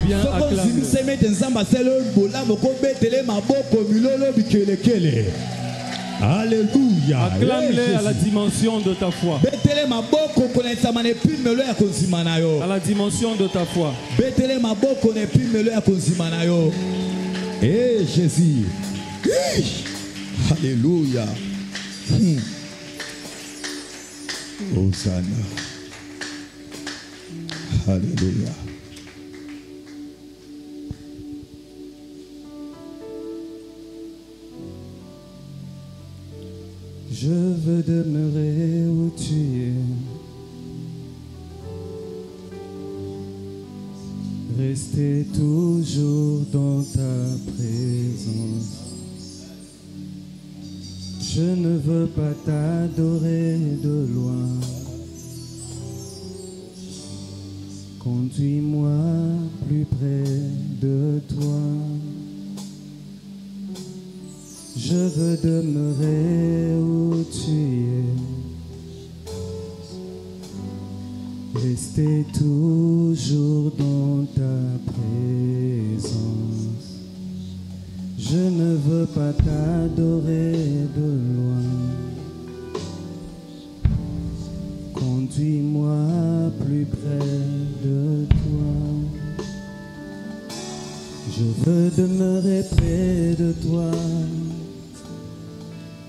bien, acclame-le. Alléluia. Acclame-le à la dimension de ta foi. À la dimension de ta foi. Eh Jésus. Alléluia. Hosanna. Alléluia. Je veux demeurer où tu es, rester toujours dans ta présence. Je ne veux pas t'adorer de loin. Conduis-moi plus près de toi. Je veux demeurer où tu es, rester toujours dans ta présence. Je ne veux pas t'adorer de loin. Conduis-moi plus près de toi. Je veux demeurer près de toi.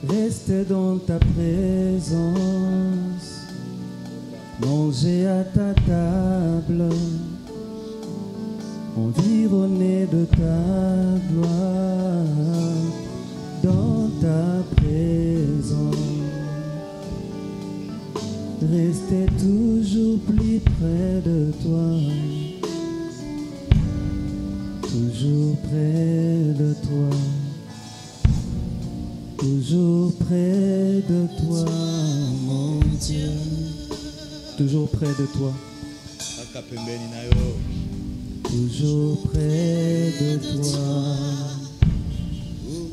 Rester dans ta présence, manger à ta table, environné de ta gloire, dans ta présence, rester toujours plus près de toi, toujours près de toi. Toujours près de toi, mon Dieu. Toujours près de toi. Toujours près de toi.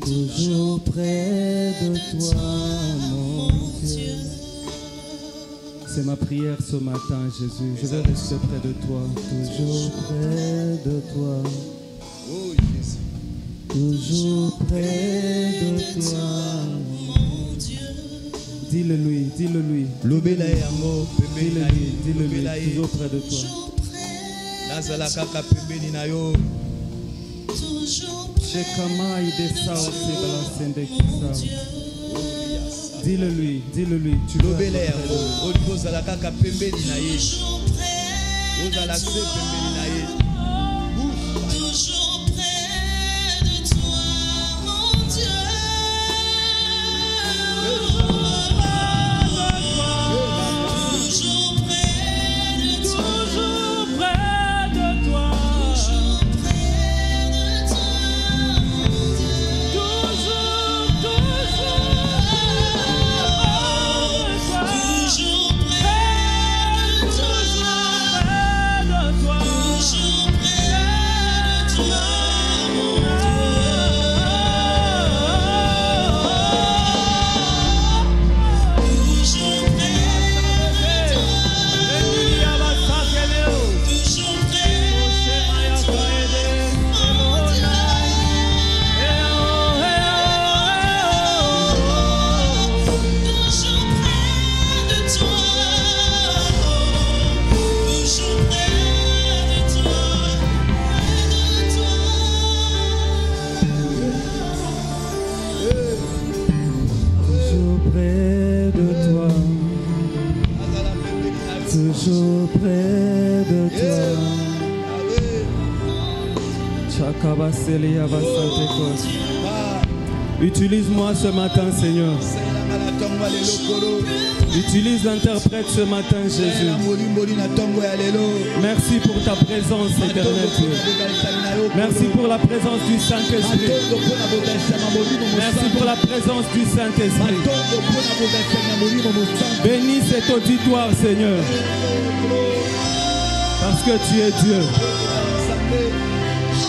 Toujours près de toi, mon Dieu. C'est ma prière ce matin, Jésus. Je veux rester près de toi. Toujours près de toi. Toujours près de toi, mon Dieu. Dis-le-lui, dis-le-lui. Dis-le-lui, dis-le-lui, toujours près de toi. Dis-le-lui, dis-le-lui. Tu veux être près de toi. Toujours près de toi. Utilise-moi ce matin, Seigneur. Utilise l'interprète ce matin, Jésus. Merci pour ta présence, éternelle Dieu. Merci pour la présence du Saint-Esprit. Merci pour la présence du Saint-Esprit. Bénis cet auditoire, Seigneur. Parce que tu es Dieu.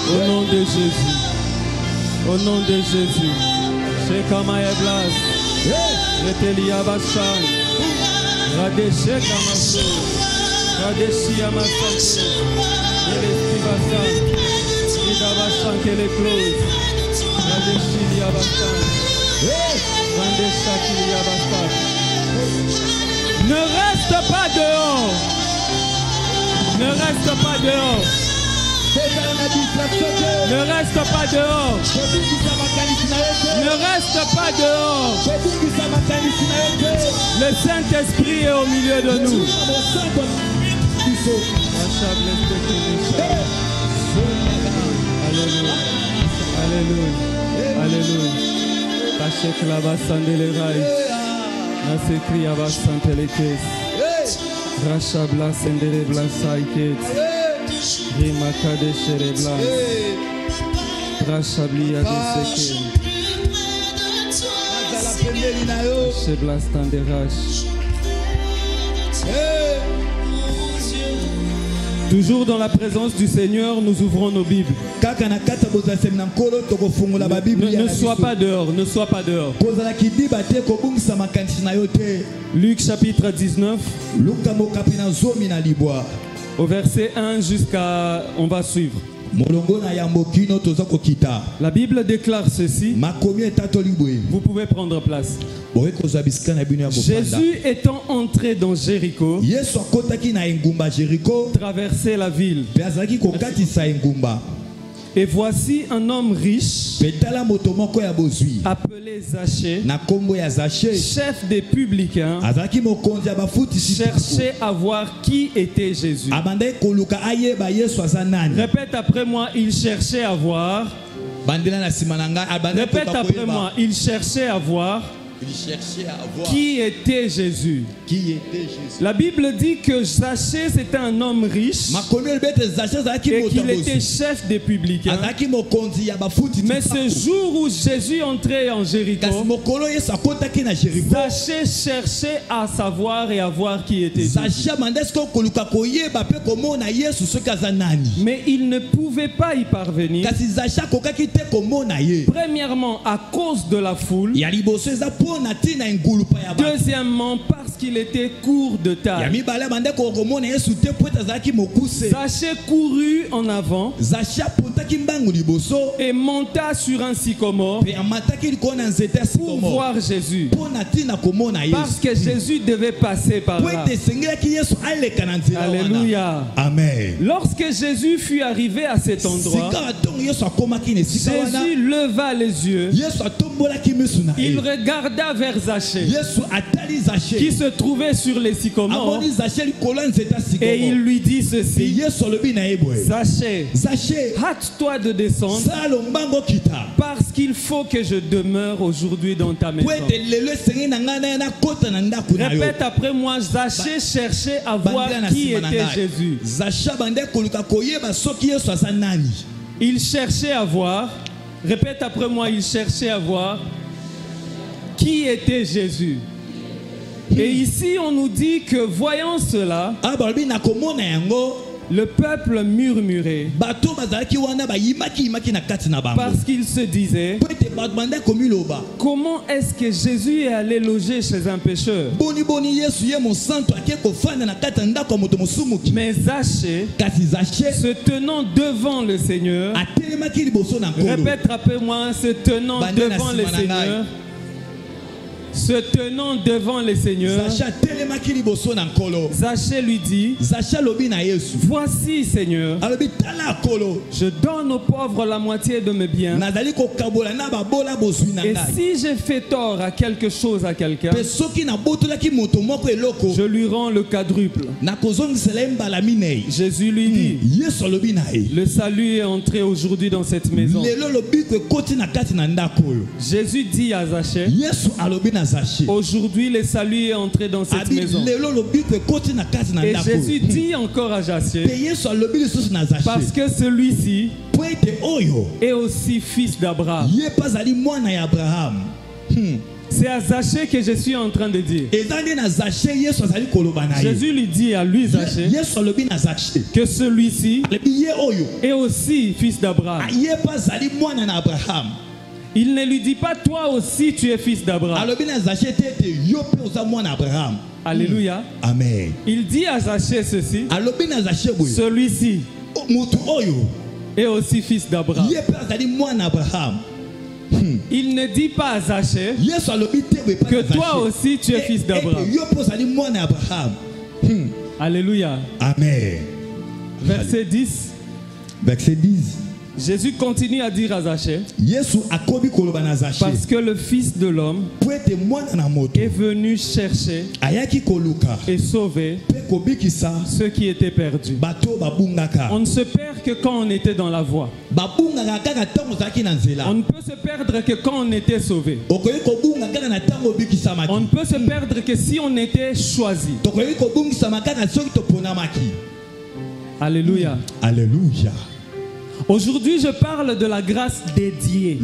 Au nom de Jésus. Au nom de Jésus. Shekamaye Blas. Retelia Bashan. Radeshe Kamaso. Radeshia Masanto. Yeresti Basan. qu'elle est close. Ne reste pas dehors. Ne reste pas dehors. Ne reste pas dehors. Ne reste pas dehors. Le Saint-Esprit est au milieu de nous. Alléluia. Alléluia. Alléluia. Tachek là-bas, sandele raïs. Nasekri abas santele kes. Rachabla sendele blanc saïket. Rimaka de chere blanc. Rachablia de seke. Chebla standerach. Toujours dans la présence du Seigneur, nous ouvrons nos Bibles. Ne sois pas dehors, ne sois pas dehors. Luc chapitre 19, au verset 1 jusqu'à... On va suivre. La Bible déclare ceci. Vous pouvez prendre place. Jésus étant entré dans Jéricho, traversait la ville. Et voici un homme riche appelé Zachée, chef des publicains, cherchait à voir qui était Jésus. Répète après moi, il cherchait à voir. Répète après moi, il cherchait à voir. Qui était Jésus? La Bible dit que Zachée c'était un homme riche et qu'il était chef des publicains. Mais ce jour où Jésus entrait en Jéricho, Zachée cherchait à savoir et à voir qui était Jésus. Mais il ne pouvait pas y parvenir. Premièrement, à cause de la foule. Deuxièmement, parce qu'il était court de taille. Zachée courut en avant et monta sur un sycomore pour voir Jésus. Parce que Jésus devait passer par là. Alléluia. Amen. Lorsque Jésus fut arrivé à cet endroit, Jésus leva les yeux. Il regarda vers Zachée qui se trouvait sur les sycomores et il lui dit ceci: Zachée, hâte-toi de descendre parce qu'il faut que je demeure aujourd'hui dans ta maison. Répète après moi, Zachée cherchait à voir qui était Jésus. Il cherchait à voir. Répète après moi, il cherchait à voir qui était Jésus. Et ici on nous dit que voyant cela, le peuple murmurait parce qu'il se disait: comment est-ce que Jésus est allé loger chez un pécheur? Mais Zachée, se tenant devant le Seigneur, répète après moi, se tenant devant le Seigneur, se tenant devant le Seigneur, Zachée lui dit: voici Seigneur, je donne aux pauvres la moitié de mes biens, et si j'ai fait tort à quelque chose à quelqu'un, je lui rends le quadruple. Jésus lui dit: le salut est entré aujourd'hui dans cette maison. Jésus dit à Zachée: aujourd'hui le salut est entré dans cette maison. Et Jésus dit encore à Zachée: parce que celui-ci est aussi fils d'Abraham. C'est à Zachée que je suis en train de dire. Jésus lui dit à lui, Zachée, que celui-ci est aussi fils d'Abraham. Il ne lui dit pas: toi aussi tu es fils d'Abraham. Alléluia. Amen. Il dit à Zachée ceci: celui-ci est aussi fils d'Abraham. Il ne dit pas à Zachée que toi aussi tu es fils d'Abraham. Alléluia. Amen. Verset 10. Verset 10. Jésus continue à dire à Zachée, parce que le Fils de l'homme est venu chercher et sauver ceux qui étaient perdus. On ne se perd que quand on était dans la voie. On ne peut se perdre que quand on était sauvé. On ne peut se perdre que si on était choisi. Alléluia. Alléluia. Aujourd'hui, je parle de la grâce dédiée.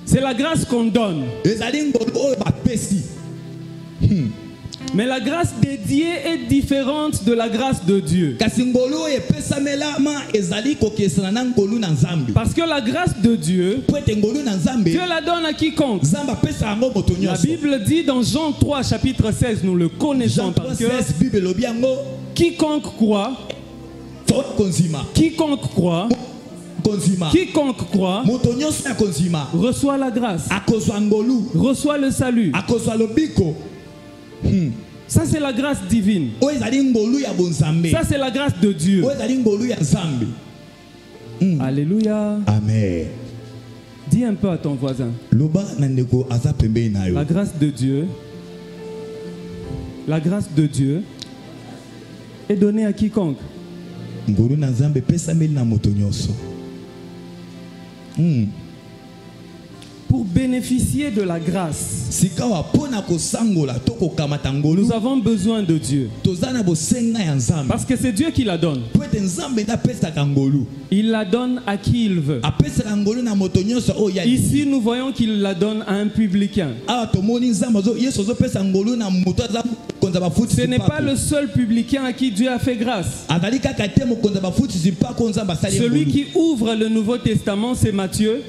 C'est la grâce qu'on donne. Mais la grâce dédiée est différente de la grâce de Dieu. Parce que la grâce de Dieu, Dieu la donne à quiconque. La Bible dit dans Jean 3, chapitre 16, nous le connaissons parce que quiconque croit, reçoit la grâce, reçoit le salut. Ça c'est la grâce divine. Ça c'est la grâce de Dieu. Alléluia. Amen. Dis un peu à ton voisin. La grâce de Dieu est donnée à quiconque. Pour bénéficier de la grâce, nous avons besoin de Dieu. Parce que c'est Dieu qui la donne. Il la donne à qui il veut. Ici, nous voyons qu'il la donne à un publicain. Ce n'est pas le seul publicain à qui Dieu a fait grâce. Celui qui ouvre le Nouveau Testament, c'est Matthieu.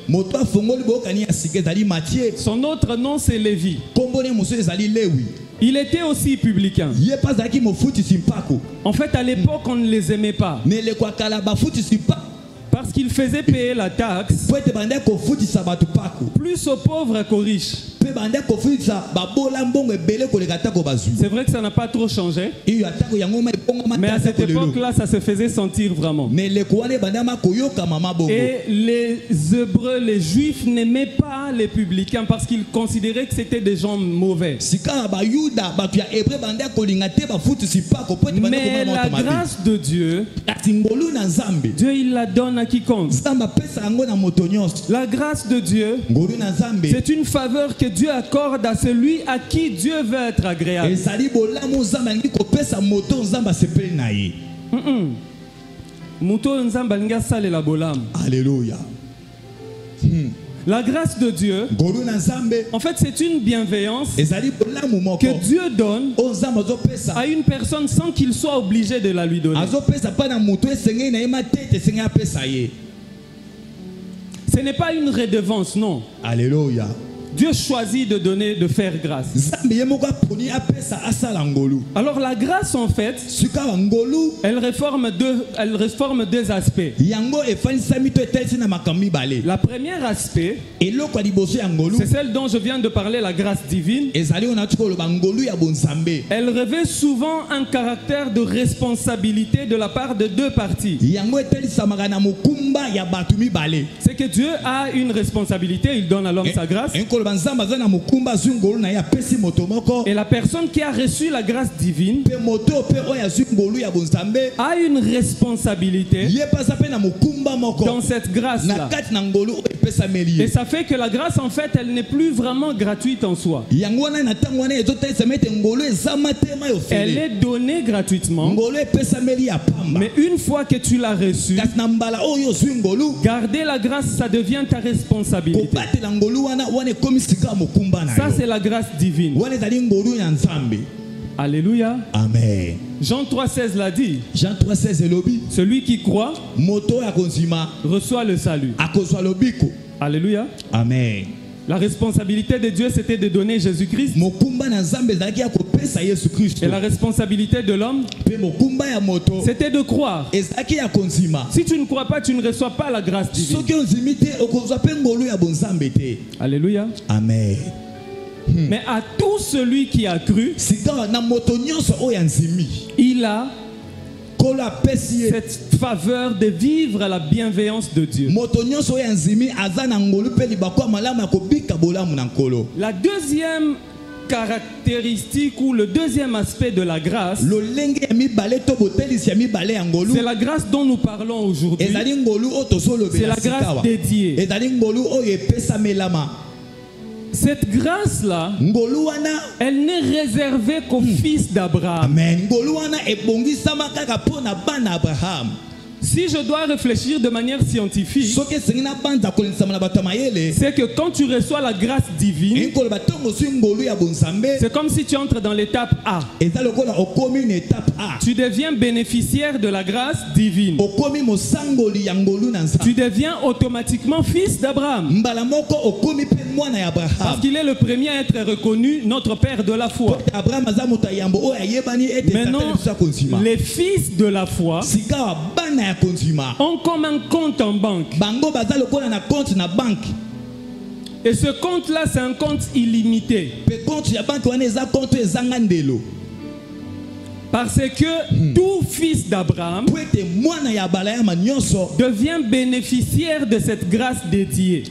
Son autre nom, c'est Lévi. Il était aussi publicain. En fait, à l'époque, on ne les aimait pas. Parce qu'il faisait payer la taxe plus aux pauvres qu'aux riches. C'est vrai que ça n'a pas trop changé. Mais à cette époque-là, ça se faisait sentir vraiment. Et les Hébreux, les Juifs n'aimaient pas les publicains parce qu'ils considéraient que c'était des gens mauvais. Mais la grâce de Dieu, Dieu il la donne à quiconque. La grâce de Dieu, c'est une faveur que Dieu accorde à celui à qui Dieu veut être agréable. Alléluia. La grâce de Dieu, en fait, c'est une bienveillance que Dieu donne à une personne sans qu'il soit obligé de la lui donner. Ce n'est pas une redevance, non. Alléluia. Dieu choisit de donner, de faire grâce. Alors la grâce en fait, elle réforme deux aspects. La première aspect, c'est celle dont je viens de parler, la grâce divine. Elle revêt souvent un caractère de responsabilité de la part de deux parties. C'est que Dieu a une responsabilité, il donne à l'homme sa grâce. Et la personne qui a reçu la grâce divine a une responsabilité dans cette grâce-là. Et ça fait que la grâce, en fait, elle n'est plus vraiment gratuite en soi. Elle est donnée gratuitement. Mais une fois que tu l'as reçue, garder la grâce, ça devient ta responsabilité. Ça, c'est la grâce divine. Alléluia. Amen. Jean 3,16 l'a dit. Jean 3,16 celui qui croit reçoit le salut. Alléluia. Amen. La responsabilité de Dieu, c'était de donner Jésus-Christ. Et la responsabilité de l'homme, c'était de croire. Si tu ne crois pas, tu ne reçois pas la grâce divine. Alléluia. Amen. Mais à tout celui qui a cru, il a cette faveur de vivre à la bienveillance de Dieu. La deuxième caractéristique ou le deuxième aspect de la grâce, c'est la grâce dont nous parlons aujourd'hui. C'est la grâce dédiée. Cette grâce-là, elle n'est réservée qu'aux fils d'Abraham. Si je dois réfléchir de manière scientifique, c'est que quand tu reçois la grâce divine, c'est comme si tu entres dans l'étape A. Tu deviens bénéficiaire de la grâce divine. Tu deviens automatiquement fils d'Abraham. Parce qu'il est le premier à être reconnu notre père de la foi. Maintenant, les fils de la foi ont comme un compte en banque. Et ce compte-là, c'est un compte illimité. Parce que tout fils d'Abraham devient bénéficiaire de cette grâce dédiée.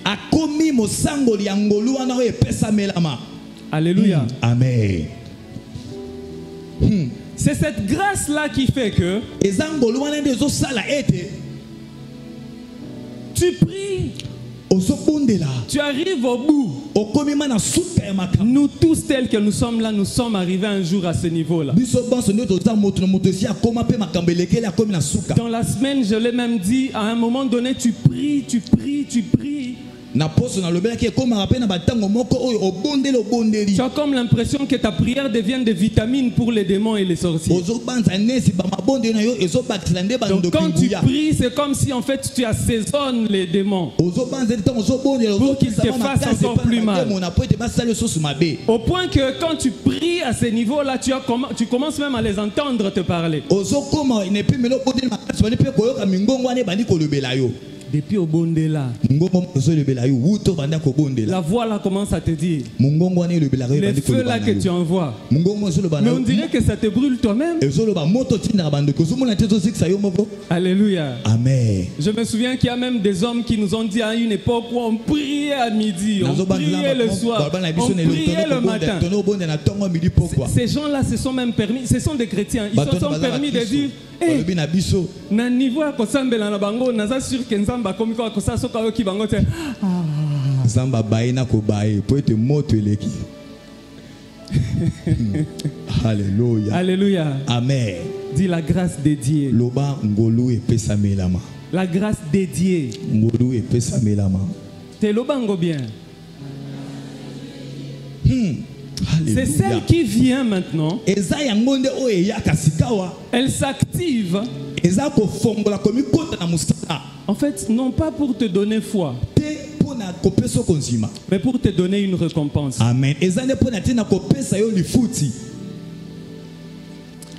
Alléluia. Amen. C'est cette grâce-là qui fait que tu pries, tu arrives au bout. Nous tous tels que nous sommes là, nous sommes arrivés un jour à ce niveau-là. Dans la semaine, je l'ai même dit, à un moment donné, tu pries, tu pries, tu pries. Tu as comme l'impression que ta prière devient des vitamines pour les démons et les sorciers. Donc quand tu pries, c'est comme si en fait tu assaisonnes les démons pour qu'ils te fassent encore plus mal. Au point que quand tu pries à ce niveau-là, tu commences même à les entendre te parler. Depuis au Bondela, la voix là commence à te dire, les feux là que tu envoies, mais on dirait que ça te brûle toi-même. Alléluia. Amen. Je me souviens qu'il y a même des hommes qui nous ont dit à une époque où on priait à midi, on priait le soir, on priait le matin. Ces gens-là se sont même permis, ce sont des chrétiens, ils se sont permis de dire, na niveau ya kosambela na bango naza sûr que nzamba komiko akosa soka yo ki bango te nzamba baina ko bae po ete moto eleki. Alléluia. Alléluia. Amen. Dis la grâce dédiée. Loba ngolu e pesa melama. La grâce dédiée. Ngolu e pesa melama. Te lobango bien. C'est celle qui vient maintenant. Elle s'active. En fait, non pas pour te donner foi, mais pour te donner une récompense. Amen.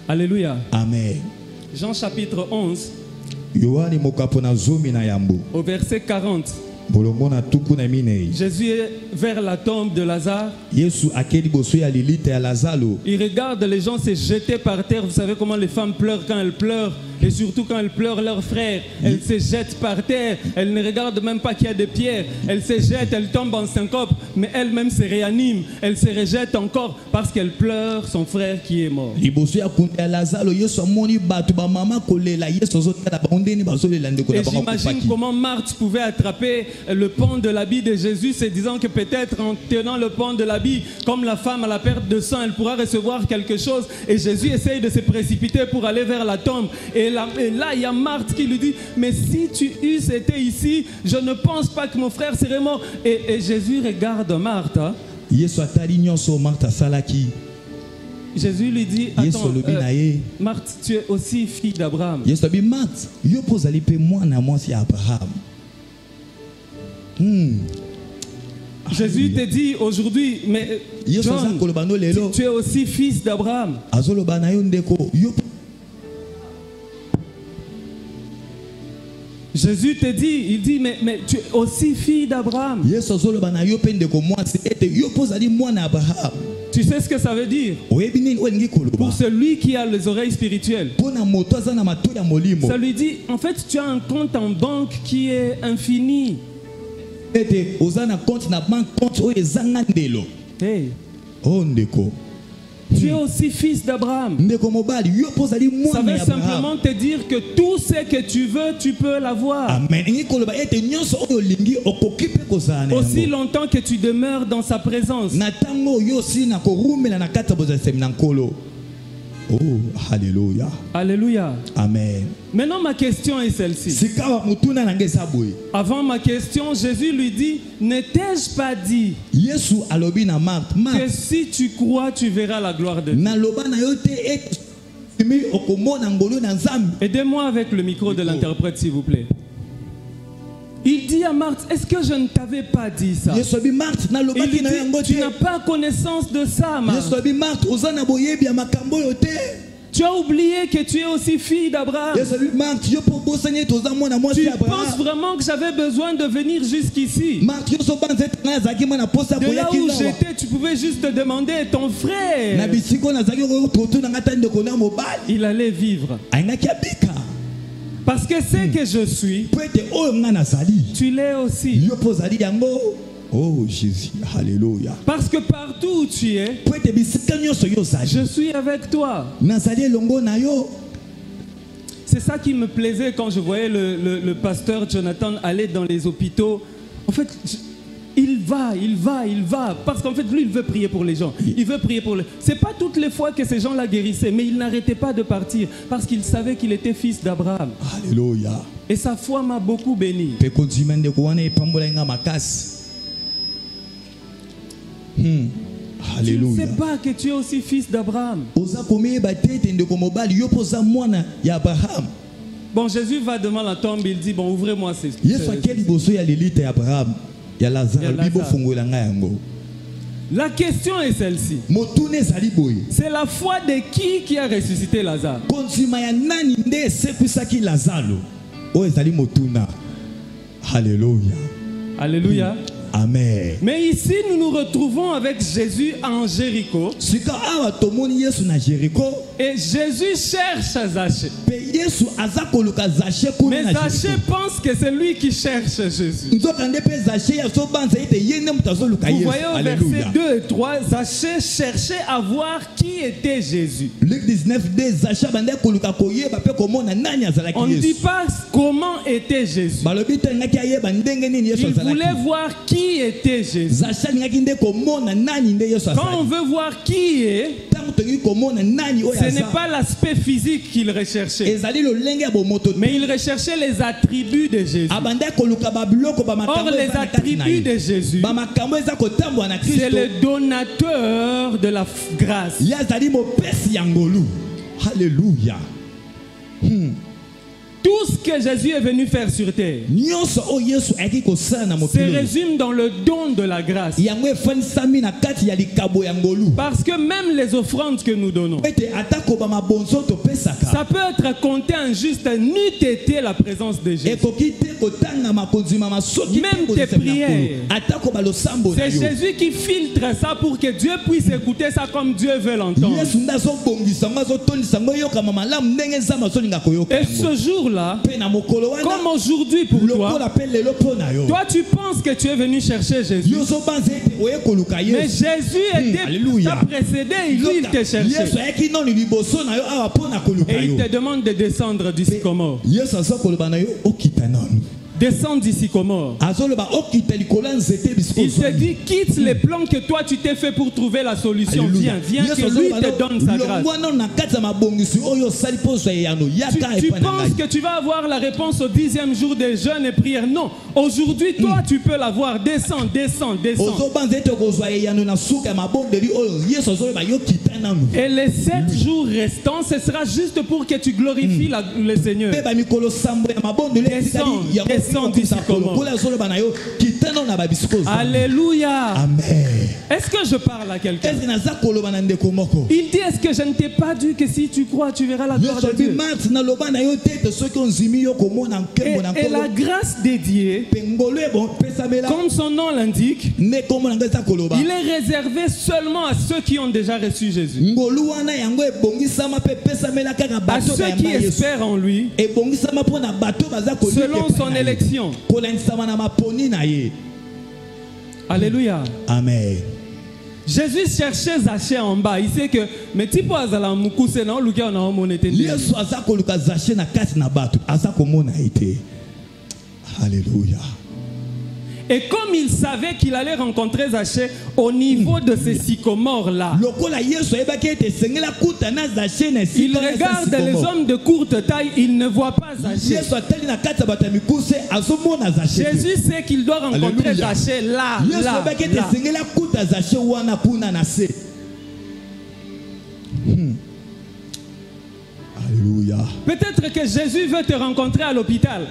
Alléluia. Amen. Jean chapitre 11, au verset 40. Jésus est vers la tombe de Lazare. Il regarde les gens se jeter par terre. Vous savez comment les femmes pleurent quand elles pleurent. Et surtout quand elles pleurent leurs frères. Elles se jettent par terre. Elles ne regardent même pas qu'il y a des pierres. Elles se jettent, elles tombent en syncope. Mais elles-mêmes se réaniment. Elles se rejettent encore parce qu'elles pleurent son frère qui est mort. Et j'imagine comment Marthe pouvait attraper le pan de l'habit de Jésus, se disant que peut-être en tenant le pan de l'habit, comme la femme à la perte de sang, elle pourra recevoir quelque chose. Et Jésus essaye de se précipiter pour aller vers la tombe. Et là, il y a Marthe qui lui dit, mais si tu eusses été ici, je ne pense pas que mon frère serait mort. Et Jésus regarde Marthe. Jésus lui dit, attends, Marthe, tu es aussi fille d'Abraham. Jésus te dit aujourd'hui, mais John, tu es aussi fils d'Abraham. Jésus te dit, il dit, mais tu es aussi fille d'Abraham. Tu sais ce que ça veut dire? Pour celui qui a les oreilles spirituelles. Ça lui dit, en fait, tu as un compte en banque qui est infini. Hey. Tu es aussi fils d'Abraham. Ça veut simplement te dire que tout ce que tu veux, tu peux l'avoir. Aussi longtemps que tu demeures dans sa présence. Oh, alléluia. Alléluia. Amen. Maintenant, ma question est celle-ci. Avant ma question, Jésus lui dit, ne t'ai-je pas dit que si tu crois, tu verras la gloire de Dieu? Aidez-moi avec le micro de l'interprète, s'il vous plaît. Il dit à Marthe, est-ce que je ne t'avais pas dit ça? Il dit, tu n'as pas connaissance de ça, Marthe. Tu as oublié que tu es aussi fille d'Abraham. Tu penses vraiment que j'avais besoin de venir jusqu'ici? De là où j'étais, tu pouvais juste te demander ton frère. Il allait vivre. Parce que c'est que je suis, tu l'es aussi. Oh Jésus, alléluia. Parce que partout où tu es, je suis avec toi. C'est ça qui me plaisait quand je voyais le pasteur Jonathan aller dans les hôpitaux. En fait, il va. Parce qu'en fait, lui, il veut prier pour les gens. Il veut prier pour les... C'est pas toutes les fois que ces gens-là guérissaient, mais il n'arrêtait pas de partir parce qu'il savait qu'il était fils d'Abraham. Alléluia. Et sa foi m'a beaucoup béni. Tu ne sais pas que tu es aussi fils d'Abraham. Bon, Jésus va devant la tombe, il dit, bon, ouvrez-moi ces... La question est celle-ci. C'est la foi de qui a ressuscité Lazare? Alléluia. Alléluia. Amen. Mais ici, nous nous retrouvons avec Jésus en Jéricho. Et Jésus cherche Zachée. Mais Zachée pense que c'est lui qui cherche Jésus. Vous voyez au verset 2 et 3, Zachée cherchait à voir qui était Jésus. On ne dit pas comment était Jésus. Il voulait voir qui était Jésus. Quand on veut voir qui est, ce n'est pas l'aspect physique qu'il recherchait, mais il recherchait les attributs de Jésus. Or, les attributs de Jésus, c'est le donateur de la grâce. Alléluia. Tout ce que Jésus est venu faire sur terre se résume dans le don de la grâce. Parce que même les offrandes que nous donnons, ça peut être compté en juste n'eût été la présence de Jésus. Même tes prières, c'est Jésus qui filtre ça pour que Dieu puisse écouter ça comme Dieu veut l'entendre. Et ce jour-là, comme aujourd'hui pour toi, toi tu penses que tu es venu chercher Jésus, mais Jésus t'a précédé et lui il te cherchait. Et il te demande de descendre du sycomore. Descends du sycomore. Il te dit, quitte les plans que toi tu t'es fait pour trouver la solution. Viens que lui te donne sa grâce. Tu penses que tu vas avoir la réponse au 10e jour des jeûnes et prières. Non, aujourd'hui toi tu peux l'avoir. Descends. Et les 7 jours restants, ce sera juste pour que tu glorifies le Seigneur. descend du sycomore. Alléluia. Amen. Est-ce que je parle à quelqu'un? Il dit, est-ce que je ne t'ai pas dit que si tu crois, tu verras la gloire de Dieu? Et la grâce dédiée, comme son nom l'indique, il est réservé seulement à ceux qui ont déjà reçu Jésus. À ceux qui espèrent en lui, selon son élection. Alléluia. Amen. Jésus cherchait Zaché en bas. Il sait que mais tipo azala mukuse na oluka na omonete. Yesu azakoluka Zaché na kati na bato azakomona ite. Alléluia. Et comme il savait qu'il allait rencontrer Zaché au niveau de ces sycomores-là, il regarde les hommes de courte taille, il ne voit pas Zaché. Jésus sait qu'il doit rencontrer Zaché là. Alléluia. Peut-être que Jésus veut te rencontrer à l'hôpital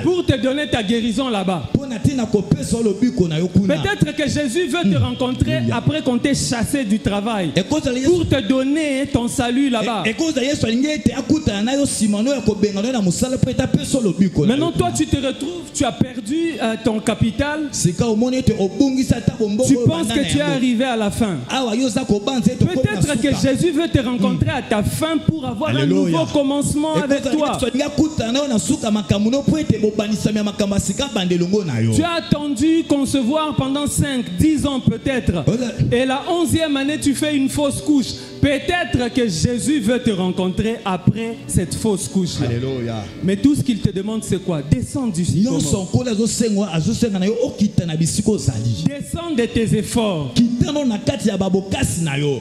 pour te donner ta guérison là-bas. Peut-être que Jésus veut te rencontrer après qu'on t'ait chassé du travail pour te donner ton salut là-bas. Maintenant toi tu te retrouves, tu as perdu ton capital. Tu penses que tu es arrivé à la fin. Peut-être que Jésus veut te rencontrer à ta fin pour avoir un nouveau commencement avec toi. Tu as attendu concevoir pendant 5-10 ans peut-être. Et la 11e année, tu fais une fausse couche. Peut-être que Jésus veut te rencontrer après cette fausse couche. Mais tout ce qu'il te demande, c'est quoi? Descends du sycomore. Descends de tes efforts.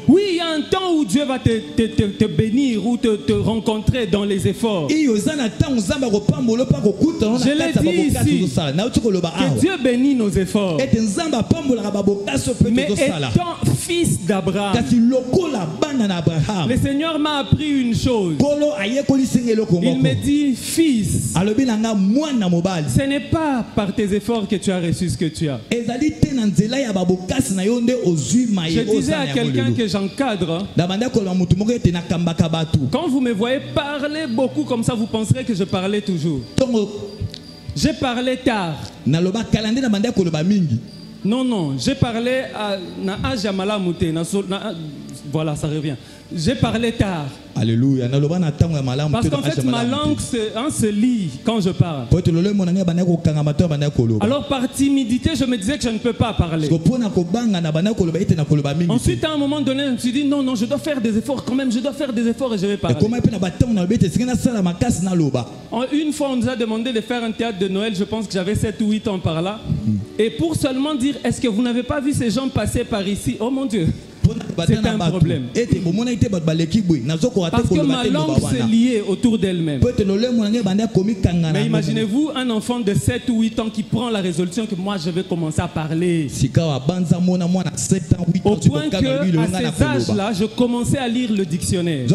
Oui, il y a un temps où Dieu va te bénir ou te rencontrer dans les efforts. Je l'ai dit ici, que Dieu bénit nos efforts. Mais étant fils d'Abraham, le Seigneur m'a appris une chose. Il me dit, fils, ce n'est pas par tes efforts que tu as reçu ce que tu as. Je disais à quelqu'un que j'encadre, quand vous me voyez parler beaucoup comme ça, vous penserez que je parlais toujours. J'ai parlé tard. Non, non, j'ai parlé à Ajamala Mouté. Voilà, ça revient. J'ai parlé tard. Alléluia. Parce qu'en fait, ma langue se lit quand je parle. Alors, par timidité, je me disais que je ne peux pas parler. Ensuite, à un moment donné, je me suis dit, non, non, je dois faire des efforts quand même. Je dois faire des efforts et je vais parler. Une fois, on nous a demandé de faire un théâtre de Noël. Je pense que j'avais 7 ou 8 ans par là. Et pour seulement dire, est-ce que vous n'avez pas vu ces gens passer par ici? Oh mon Dieu! C'est un problème. Parce que ma langue s'est liée autour d'elle-même. Mais imaginez-vous un enfant de 7 ou 8 ans qui prend la résolution que moi je vais commencer à parler. Au point qu'à ces âges-là, je commençais à lire le dictionnaire.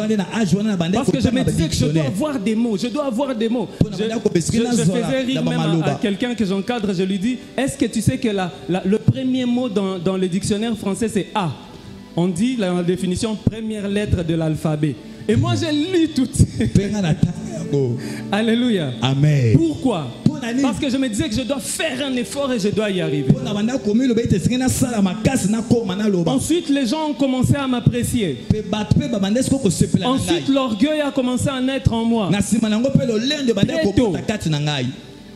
Parce que je me disais que je dois avoir des mots. Je dois avoir des mots. Je faisais rire même à quelqu'un que j'encadre. Je lui dis, est-ce que tu sais que le premier mot dans le dictionnaire français c'est A? On dit la définition première lettre de l'alphabet. Et moi j'ai lu tout. Alléluia. Amen. Pourquoi? Parce que je me disais que je dois faire un effort et je dois y arriver. Ensuite, les gens ont commencé à m'apprécier. Ensuite, l'orgueil a commencé à naître en moi. Très tôt.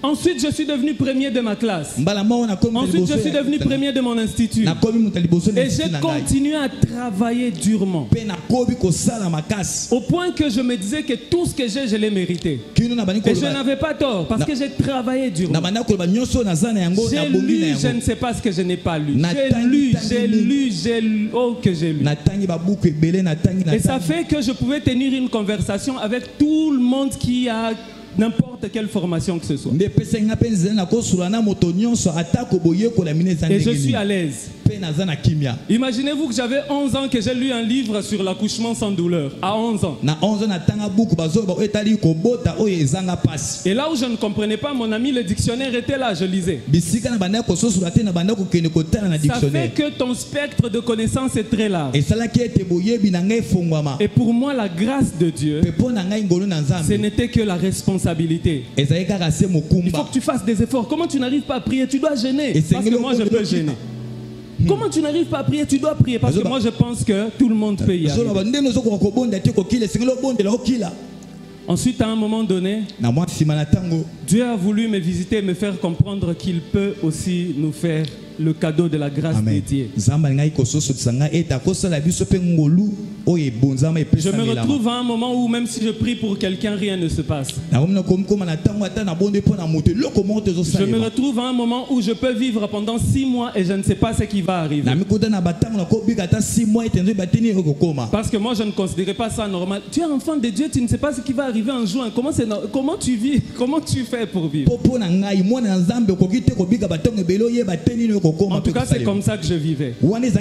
Ensuite, je suis devenu premier de ma classe. Ensuite, je suis devenu premier de mon institut. Et j'ai continué à travailler durement. Au point que je me disais que tout ce que j'ai, je l'ai mérité. Et je n'avais pas tort parce que j'ai travaillé durement. J'ai lu, je ne sais pas ce que je n'ai pas lu. J'ai lu, oh que j'ai lu. Et ça fait que je pouvais tenir une conversation avec tout le monde qui a n'importe quelle formation que ce soit. Et je suis à l'aise. Imaginez-vous que j'avais 11 ans, que j'ai lu un livre sur l'accouchement sans douleur. À 11 ans. Et là où je ne comprenais pas, mon ami, le dictionnaire était là, je lisais. Ça fait que ton spectre de connaissances est très large. Et pour moi, la grâce de Dieu, ce n'était que la responsabilité. Il faut que tu fasses des efforts. Comment tu n'arrives pas à prier? Tu dois gêner. Parce que moi, je peux gêner. Comment tu n'arrives pas à prier? Tu dois prier. Parce que moi, je pense que tout le monde peut y arriver. Ensuite, à un moment donné, Dieu a voulu me visiter et me faire comprendre qu'il peut aussi nous faire le cadeau de la grâce dédiée. Je me retrouve à un moment où même si je prie pour quelqu'un, rien ne se passe. Je me retrouve à un moment où je peux vivre pendant 6 mois et je ne sais pas ce qui va arriver. Parce que moi, je ne considérais pas ça normal. Tu es enfant de Dieu, tu ne sais pas ce qui va arriver en juin. Comment tu vis? Comment tu fais pour vivre? En tout cas, c'est comme ça que je vivais. Mais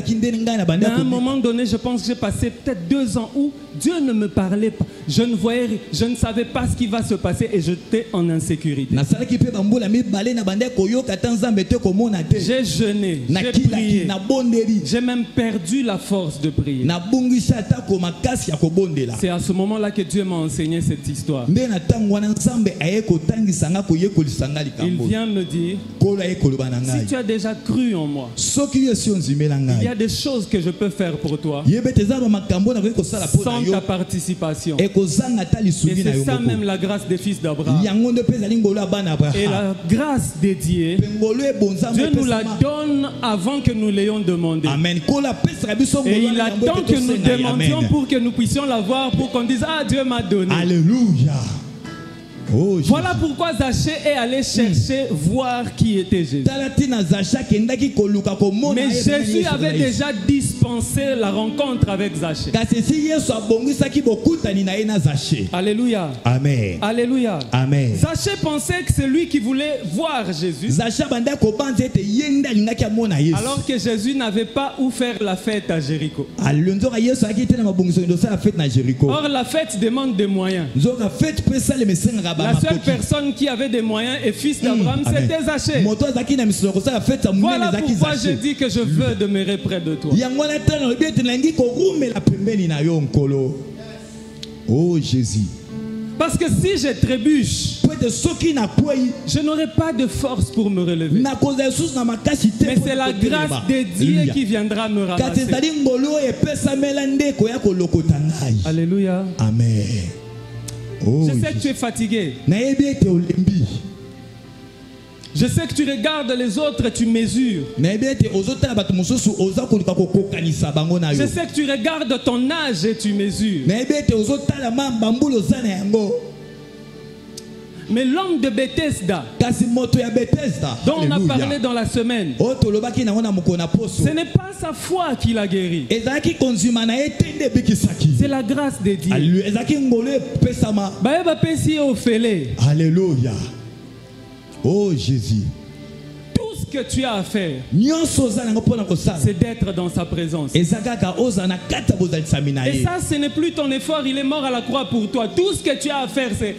à un moment donné, je pense que j'ai passé peut-être 2 ans où Dieu ne me parlait pas. Je ne voyais, je ne savais pas ce qui va se passer et j'étais en insécurité. J'ai jeûné, j'ai prié. J'ai même perdu la force de prier. C'est à ce moment-là que Dieu m'a enseigné cette histoire. Il vient me dire, si tu as déjà cru en moi, il y a des choses que je peux faire pour toi sans ta participation. Et c'est ça même la grâce des fils d'Abraham. Et la grâce dédiée, Dieu nous la donne avant que nous l'ayons demandé. Et il attend que nous demandions pour que nous puissions l'avoir, pour qu'on dise, ah, Dieu m'a donné. Alléluia. Oh, voilà pourquoi Zachée est allé chercher voir qui était Jésus. Mais Jésus avait déjà dispensé la rencontre avec Zachée. Alléluia. Amen. Alléluia. Amen. Zachée pensait que c'est lui qui voulait voir Jésus. Alors que Jésus n'avait pas où faire la fête à Jéricho. Or la fête demande des moyens. La seule personne qui avait des moyens et fils d'Abraham, c'était Zachée. Voilà pourquoi je dis que je veux demeurer près de toi. Oh Jésus. Parce que si je trébuche, je n'aurai pas de force pour me relever. Mais c'est la grâce de Dieu qui viendra me ramasser. Alléluia. Amen. Oh, je sais que tu es fatigué. Je sais que tu regardes les autres et tu mesures. Je sais que tu regardes ton âge et tu mesures. Mais l'homme de Bethesda, dont on a parlé dans la semaine, ce n'est pas sa foi qui l'a guéri. C'est la grâce de Dieu. Alléluia. Oh Jésus. Tout ce que tu as à faire, c'est d'être dans sa présence. Et ça, ce n'est plus ton effort. Il est mort à la croix pour toi. Tout ce que tu as à faire, c'est...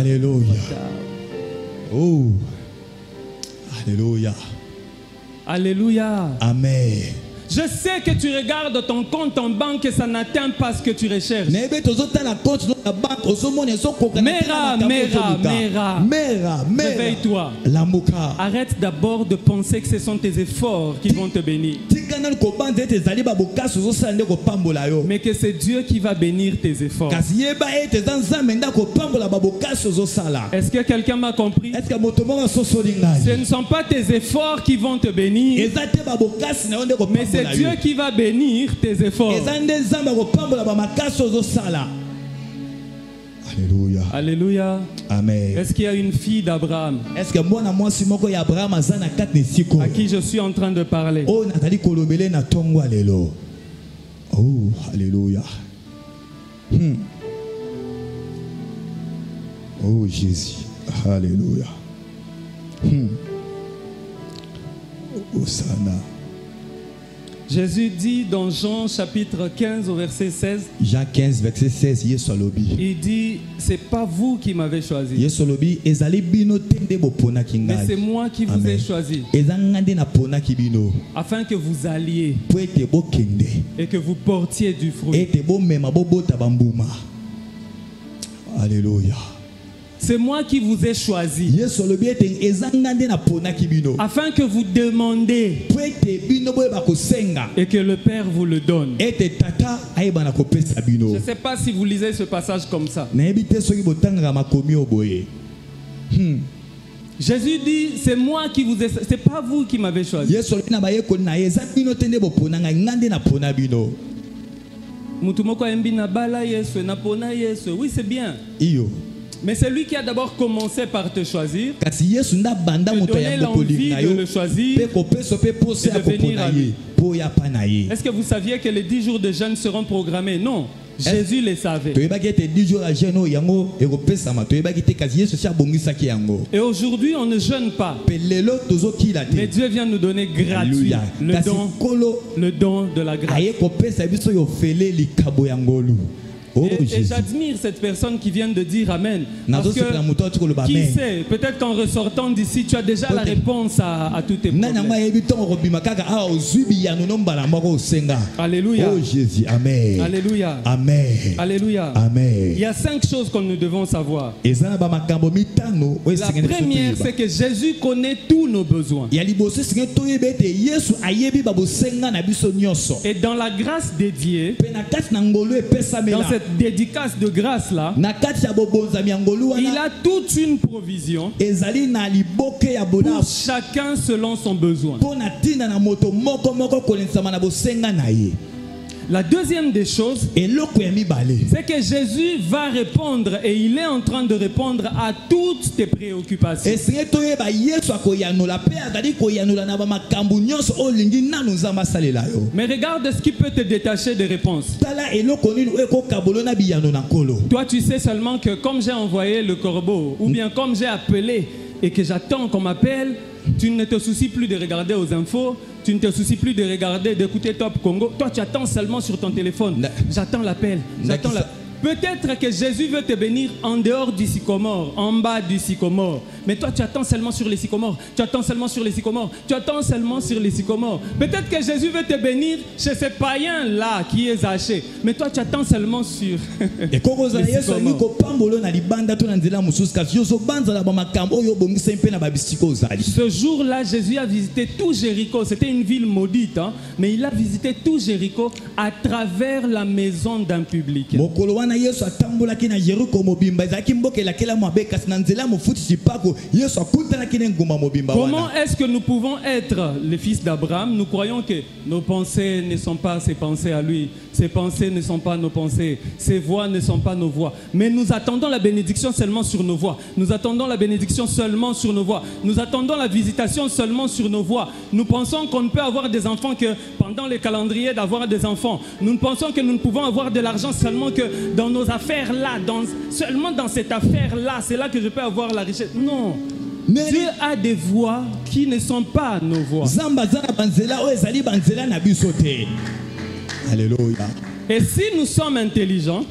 Alléluia. Oh. Alléluia. Alléluia. Amen. Je sais que tu regardes ton compte en banque et ça n'atteint pas ce que tu recherches. Mera, réveille-toi. Arrête d'abord de penser que ce sont tes efforts qui vont te bénir. Mais que c'est Dieu qui va bénir tes efforts. Est-ce que quelqu'un m'a compris? Ce ne sont pas tes efforts qui vont te bénir, mais c'est Dieu qui va bénir tes efforts. Alléluia. Alléluia. Amen. Est-ce qu'il y a une fille d'Abraham à qui je suis en train de parler? Oh, alléluia. Oh Jésus. Alléluia. Osana. Jésus dit dans Jean chapitre 15 au verset 16. Jean 15 verset 16 il dit c'est pas vous qui m'avez choisi. Mais c'est moi qui vous ai choisi. Afin que vous alliez et que vous portiez du fruit. Alléluia. C'est moi qui vous ai choisi afin que vous demandez et que le Père vous le donne. Je ne sais pas si vous lisez ce passage comme ça. Jésus dit c'est moi qui vous ai, c'est pas vous qui m'avez choisi. Oui, c'est bien. Mais c'est lui qui a d'abord commencé par te choisir, te donner l'envie de le choisir et de venir à lui. Est-ce que vous saviez que les 10 jours de jeûne seront programmés? Non. Jésus les savait. Et aujourd'hui, on ne jeûne pas. Mais Dieu vient nous donner gratuit le don de la grâce. Et j'admire cette personne qui vient de dire Amen. Parce que, qui sait, peut-être qu'en ressortant d'ici, tu as déjà la réponse à tous tes problèmes. Alléluia. Oh Jésus, Amen. Alléluia. Amen. Alléluia. Amen. Il y a 5 choses que nous devons savoir. La première, c'est que Jésus connaît tous nos besoins. Et dans la grâce dédiée, dans cette dédicace de grâce là, il a toute une provision pour chacun selon son besoin. La deuxième des choses, c'est que Jésus va répondre et il est en train de répondre à toutes tes préoccupations. Mais regarde ce qui peut te détacher des réponses. Toi, tu sais seulement que comme j'ai envoyé le corbeau, ou bien comme j'ai appelé et que j'attends qu'on m'appelle, tu ne te soucies plus de regarder aux infos, tu ne te soucies plus de regarder, d'écouter Top Congo. Toi, tu attends seulement sur ton téléphone. J'attends l'appel. Peut-être que Jésus veut te bénir en dehors du sycomore, en bas du sycomore. Mais toi, tu attends seulement sur les sycomores. Tu attends seulement sur les sycomores. Tu attends seulement sur les sycomores. Peut-être que Jésus veut te bénir chez ces païens-là qui est Zaché. Mais toi, tu attends seulement sur les sycomores. Ce jour-là, Jésus a visité tout Jéricho. C'était une ville maudite, hein? Mais il a visité tout Jéricho à travers la maison d'un public. Comment est-ce que nous pouvons être les fils d'Abraham? Nous croyons que nos pensées ne sont pas ses pensées à lui, ses pensées ne sont pas nos pensées, ses voix ne sont pas nos voix. Mais nous attendons la bénédiction seulement sur nos voix. Nous attendons la bénédiction seulement sur nos voix. Nous attendons la visitation seulement sur nos voix. Nous pensons qu'on ne peut avoir des enfants que pendant les calendriers d'avoir des enfants. Nous pensons que nous ne pouvons avoir de l'argent seulement que dans nos affaires-là, seulement dans cette affaire-là, c'est là que je peux avoir la richesse. Non. Dieu a des voix qui ne sont pas nos voix. Alléluia. Et si nous sommes intelligents,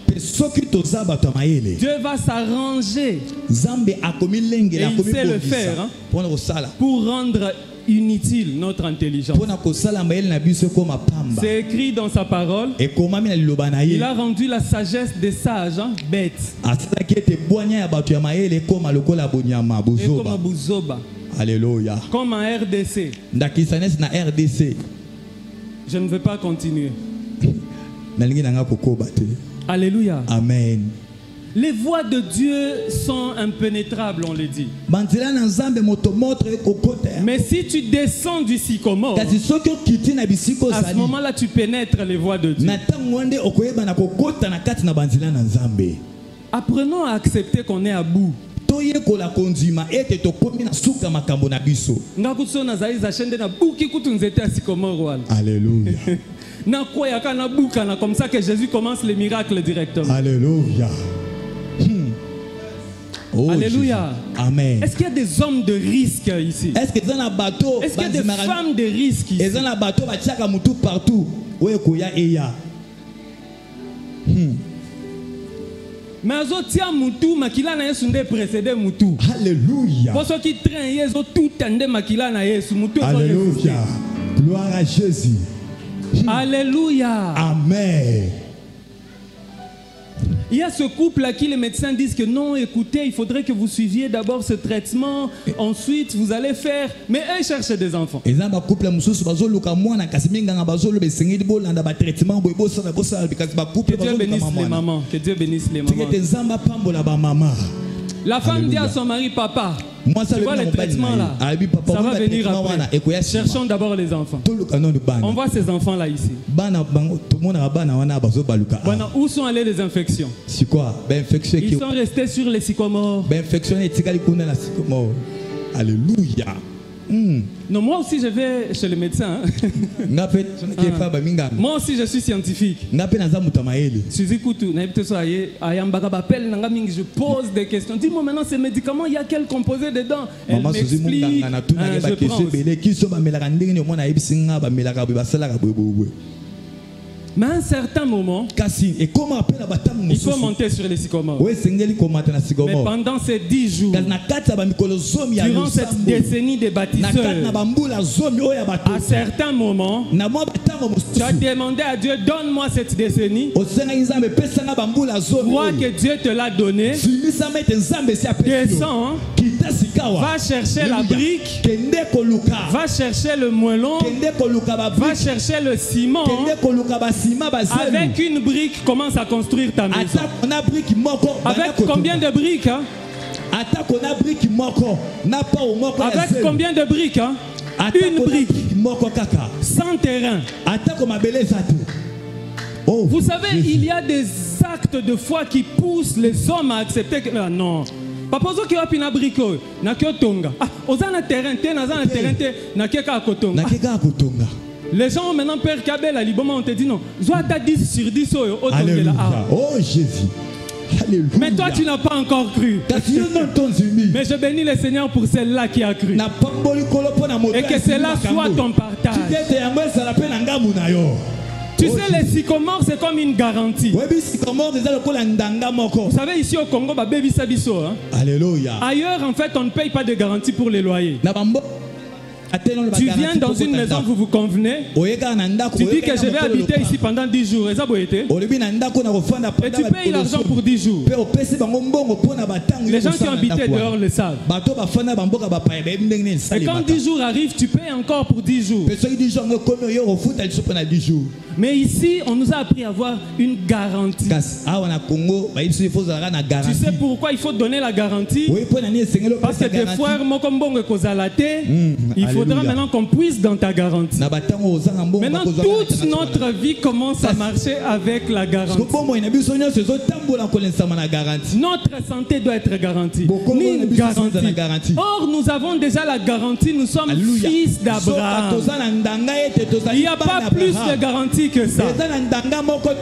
Dieu va s'arranger. Et il sait le faire, hein, pour rendre inutile notre intelligence. C'est écrit dans sa parole. Il a rendu la sagesse des sages, hein, bêtes. Et comme un bouzoba. Alléluia. Comme un RDC. Je ne veux pas continuer. Alléluia. Amen. Les voies de Dieu sont impénétrables, on le dit. Mais si tu descends du sycomore, à ce moment-là, tu pénètres les voies de Dieu. Apprenons à accepter qu'on est à bout. Alléluia. Comme ça que Jésus commence les miracles directement. Alléluia. Oh, Alléluia. Amen. Est-ce qu'il y a des hommes de risque ici? Est-ce qu'il y a des femmes de risque ici? Partout. Mais azotia mutu makila na Yesu nde précédé mutu. Alléluia. Pour ceux qui traînent Yesu tout tende makila na Yesu mutu. Alléluia. Gloire à Jésus. Alléluia. Amen. Il y a ce couple à qui les médecins disent que non, écoutez, il faudrait que vous suiviez d'abord ce traitement, ensuite vous allez faire. Mais eux cherchent des enfants. Que Dieu bénisse les mamans. Que Dieu bénisse les mamans. La femme dit à son mari, papa, tu vois les traitements là, ça va venir après. Cherchons d'abord les enfants. On voit ces enfants là ici. Où sont allées les infections? Ils sont restés sur les sycomores. Alléluia. Non, moi aussi je vais chez le médecin. Moi aussi je suis scientifique. Je pose des questions. Dis-moi maintenant ces médicaments, il y a quel composé dedans? Elle m'explique. Je pense. Mais à un certain moment, il faut monter sur les sycomores. Mais pendant ces 10 jours, durant cette décennie des bâtisseurs, à certains moments, tu as demandé à Dieu, donne-moi cette décennie. Crois que Dieu te l'a donné. Descends, va chercher la brique, va chercher le moellon, va chercher le ciment. Avec une brique, commence à construire ta maison. Avec combien de briques hein? Avec combien de briques hein? Une brique. Sans terrain. Vous savez, il y a des actes de foi qui poussent les hommes à accepter que... non. Papa zo ki wapi na brique na kyotonga. Ah, ozana terrain te na zana terrain te na keka kotonga. Les gens maintenant père Kabel à Liboma on te dit non. Zoa ta 10 sur 10 au Alléluia. Oh Jésus. Alléluia. Mais toi tu n'as pas encore cru. Mais je bénis le Seigneur pour celle-là qui a cru. Et que cela soit ton partage. Tu sais, les sycomores, c'est comme une garantie. Vous savez, ici au Congo, baby sabiso. Alléluia. Ailleurs, en fait, on ne paye pas de garantie pour les loyers. Tu viens dans une maison, vous vous convenez. Tu dis que je vais habiter ici pendant 10 jours. Et tu payes l'argent pour 10 jours. Les gens qui ont habité dehors le savent. Et quand 10 jours arrivent, tu payes encore pour 10 jours. Mais ici, on nous a appris à avoir une garantie. Tu sais pourquoi il faut donner la garantie? Parce que des fois, il faudra maintenant qu'on puisse dans ta garantie. Maintenant, toute notre vie commence à marcher avec la garantie. Notre santé doit être garantie. Une garantie. Or, nous avons déjà la garantie. Nous sommes fils d'Abraham. Il n'y a pas plus de garantie que ça.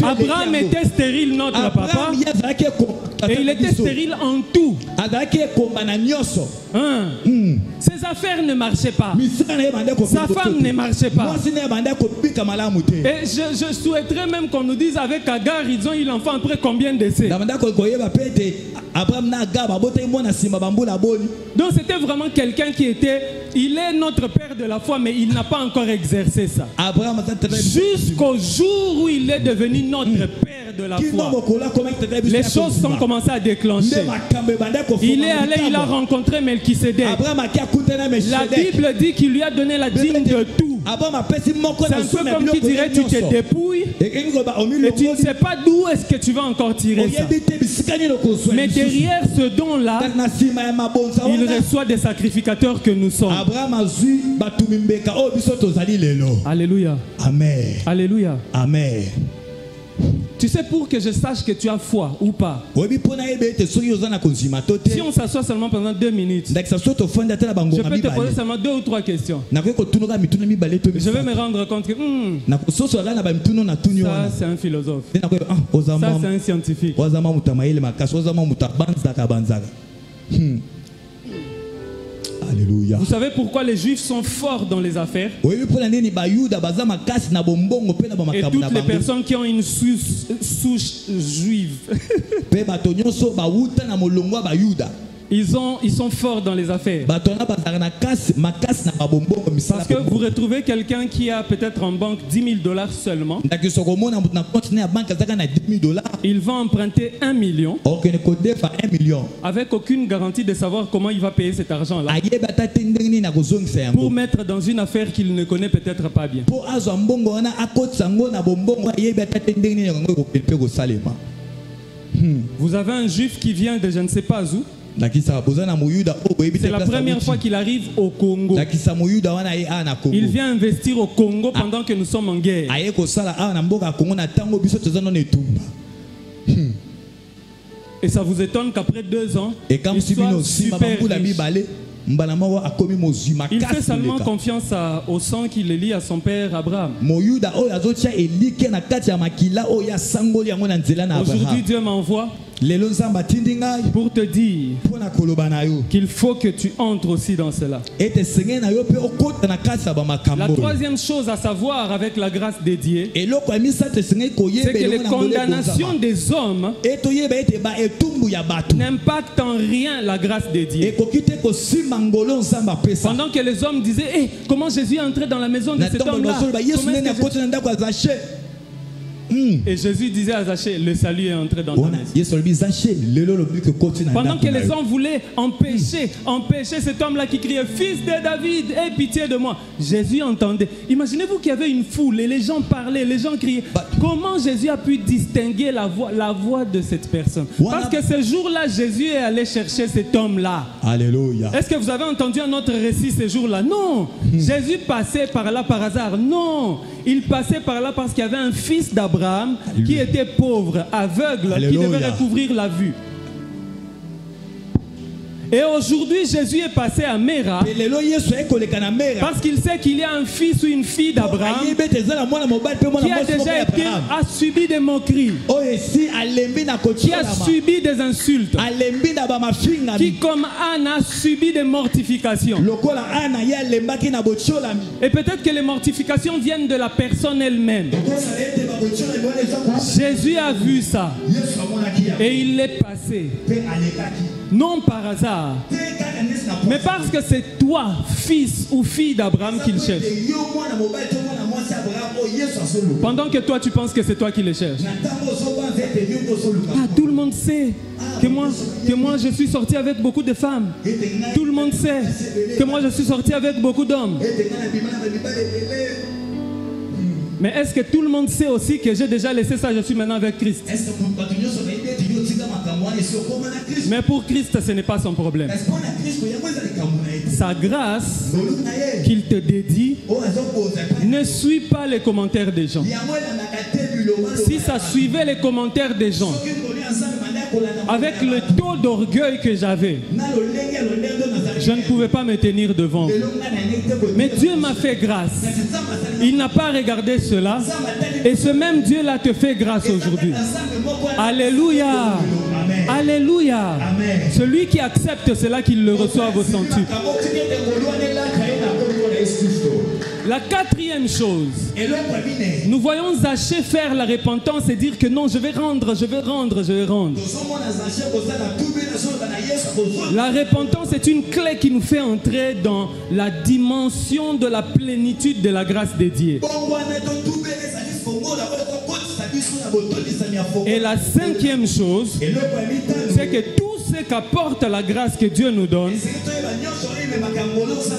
Abraham était stérile, notre papa. Et il était stérile en tout. Ses affaires ne marchaient pas. Sa femme ne marchait pas. Et je souhaiterais même qu'on nous dise avec Agar, ils ont eu l'enfant après combien d'essais. Donc c'était vraiment quelqu'un qui était, il est notre père de la foi, mais il n'a pas encore exercé ça. Jusqu'au jour où il est devenu notre père de la foi, les choses sont commencées à déclencher. Il est allé, il a rencontré Melchisédek. La Bible dit qu'il lui a donné la dîme de tout. C'est un peu comme qui dirait tu te dépouilles et tu ne sais pas d'où est-ce que tu vas encore tirer ça. Mais derrière ce don-là, il reçoit des sacrificateurs que nous sommes. Alléluia. Amen. Alléluia. Amen. Tu sais, pour que je sache que tu as foi ou pas, si on s'assoit seulement pendant 2 minutes, je peux te poser seulement 2 ou 3 questions. Je vais me rendre compte que ça c'est un philosophe, ça c'est un scientifique. Alléluia. Vous savez pourquoi les Juifs sont forts dans les affaires? Et toutes les personnes qui ont une souche juive, ils sont forts dans les affaires. Parce que vous retrouvez quelqu'un qui a peut-être en banque $10,000 seulement. Il va emprunter 1 million avec aucune garantie de savoir comment il va payer cet argent-là pour mettre dans une affaire qu'il ne connaît peut-être pas bien. Vous avez un juif qui vient de je ne sais pas où. C'est la première fois qu'il arrive au Congo. Il vient investir au Congo pendant que nous sommes en guerre. Et ça vous étonne qu'après 2 ans, il soit super riche. Il fait seulement confiance au sang qu'il lie à son père Abraham. Aujourd'hui, Dieu m'envoie pour te dire qu'il faut que tu entres aussi dans cela. La troisième chose à savoir avec la grâce dédiée, c'est que les condamnations des hommes n'impactent en rien la grâce dédiée. Pendant que les hommes disaient hey, comment Jésus est entré dans la maison de cet homme-là? Et Jésus disait à Zachée, le salut est entré dans ta maison. Pendant que les hommes voulaient empêcher cet homme-là qui criait fils de David, aie pitié de moi. Jésus entendait. Imaginez-vous qu'il y avait une foule et les gens parlaient, les gens criaient. Comment Jésus a pu distinguer la voix de cette personne? Parce que ce jour-là, Jésus est allé chercher cet homme-là. Alléluia. Est-ce que vous avez entendu un autre récit ce jour-là? Non. Jésus passait par là par hasard. Non. Il passait par là parce qu'il y avait un fils d'Abraham qui était pauvre, aveugle, qui devait recouvrir la vue. Et aujourd'hui, Jésus est passé à Mera parce qu'il sait qu'il y a un fils ou une fille d'Abraham qui a déjà subi des moqueries, qui a subi des insultes, qui comme Anne a subi des mortifications. Et peut-être que les mortifications viennent de la personne elle-même. Jésus a vu ça et il est passé. Non par hasard, mais parce que c'est toi, fils ou fille d'Abraham, qu'il cherche. Pendant que toi tu penses que c'est toi qui les cherches. Ah, tout le monde sait que moi je suis sorti avec beaucoup de femmes. Tout le monde sait que moi je suis sorti avec beaucoup d'hommes. Mais est-ce que tout le monde sait aussi que j'ai déjà laissé ça, je suis maintenant avec Christ? Mais pour Christ, ce n'est pas son problème. Sa grâce qu'il te dédie ne suit pas les commentaires des gens. Si ça suivait les commentaires des gens, avec le taux d'orgueil que j'avais, je ne pouvais pas me tenir devant vous. Mais Dieu m'a fait grâce. Il n'a pas regardé cela. Et ce même Dieu-là te fait grâce aujourd'hui. Alléluia. Alléluia. Celui qui accepte cela, qu'il le reçoive au centuple. La quatrième chose, nous voyons Zachée faire la repentance et dire que non, je vais rendre. La repentance est une clé qui nous fait entrer dans la dimension de la plénitude de la grâce dédiée. Et la cinquième chose, c'est que tout ce qu'apporte la grâce que Dieu nous donne,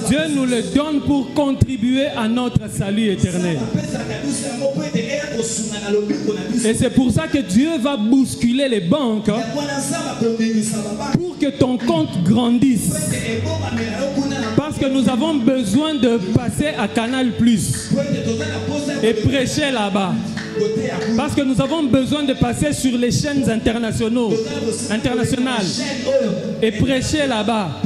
Dieu nous le donne pour contribuer à notre salut éternel. Et c'est pour ça que Dieu va bousculer les banques pour que ton compte grandisse. Parce que nous avons besoin de passer à Canal Plus et prêcher là-bas. Parce que nous avons besoin de passer sur les chaînes internationales et prêcher là-bas.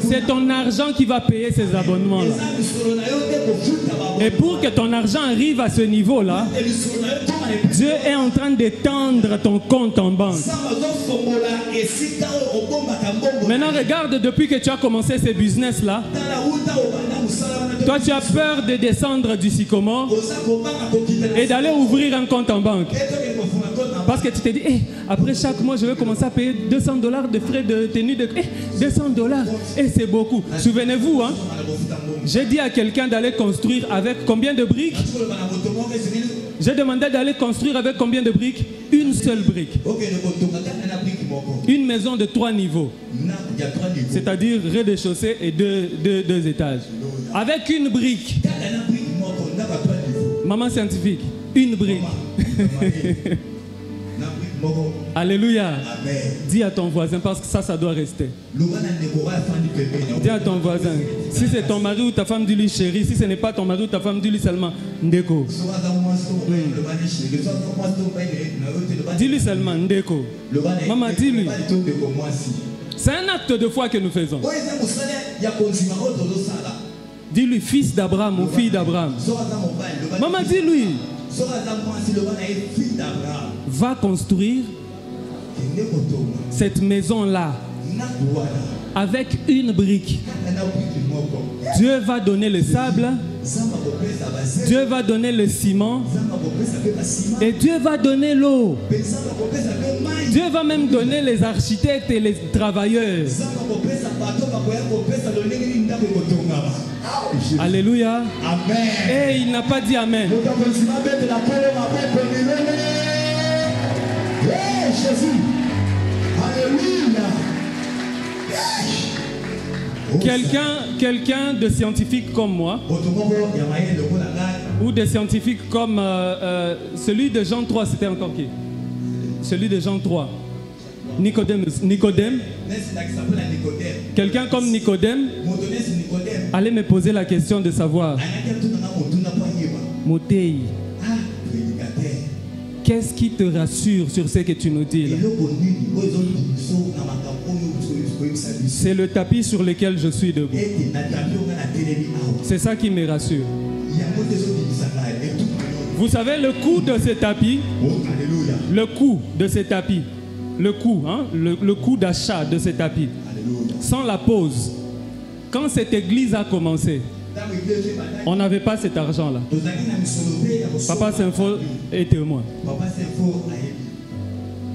C'est ton argent qui va payer ces abonnements-là. Et pour que ton argent arrive à ce niveau-là, Dieu est en train d'étendre ton compte en banque. Maintenant, regarde, depuis que tu as commencé ces business-là, toi, tu as peur de descendre du sycomore et d'aller ouvrir un compte en banque. Parce que tu te dis, après chaque mois, je vais commencer à payer $200 de frais de tenue de... $200, c'est beaucoup. Souvenez-vous, hein, j'ai dit à quelqu'un d'aller construire avec combien de briques? J'ai demandé d'aller construire avec combien de briques? Une seule brique. Une maison de 3 niveaux. C'est-à-dire rez-de-chaussée et deux étages. Avec une brique. Maman scientifique, une brique. Alléluia. Amen. Dis à ton voisin, parce que ça doit rester. Dis à ton voisin, si c'est ton mari ou ta femme, dis-lui chérie. Si ce n'est pas ton mari ou ta femme, dis-lui seulement ndeko. Dis-lui seulement ndeko. Maman, dis-lui. C'est un acte de foi que nous faisons. Dis-lui fils d'Abraham ou fille d'Abraham. Maman, dis-lui. Va construire cette maison-là avec une brique. Dieu va donner le sable, Dieu va donner le ciment et Dieu va donner l'eau. Dieu va même donner les architectes et les travailleurs. Alléluia. Amen. Et il n'a pas dit Amen. Jésus. Alléluia. Quelqu'un de scientifique comme moi, ou de scientifique comme celui de Jean 3, c'était encore qui? Celui de Jean 3. Nicodème. Quelqu'un comme Nicodème allait me poser la question de savoir, Motei, qu'est-ce qui te rassure sur ce que tu nous dis là? C'est le tapis sur lequel je suis debout. C'est ça qui me rassure. Vous savez le coût de ce tapis? Le coût de ce tapis. Le coût d'achat de ce tapis. Sans la pause. Quand cette église a commencé, on n'avait pas cet argent-là. Papa Sinfo est témoin.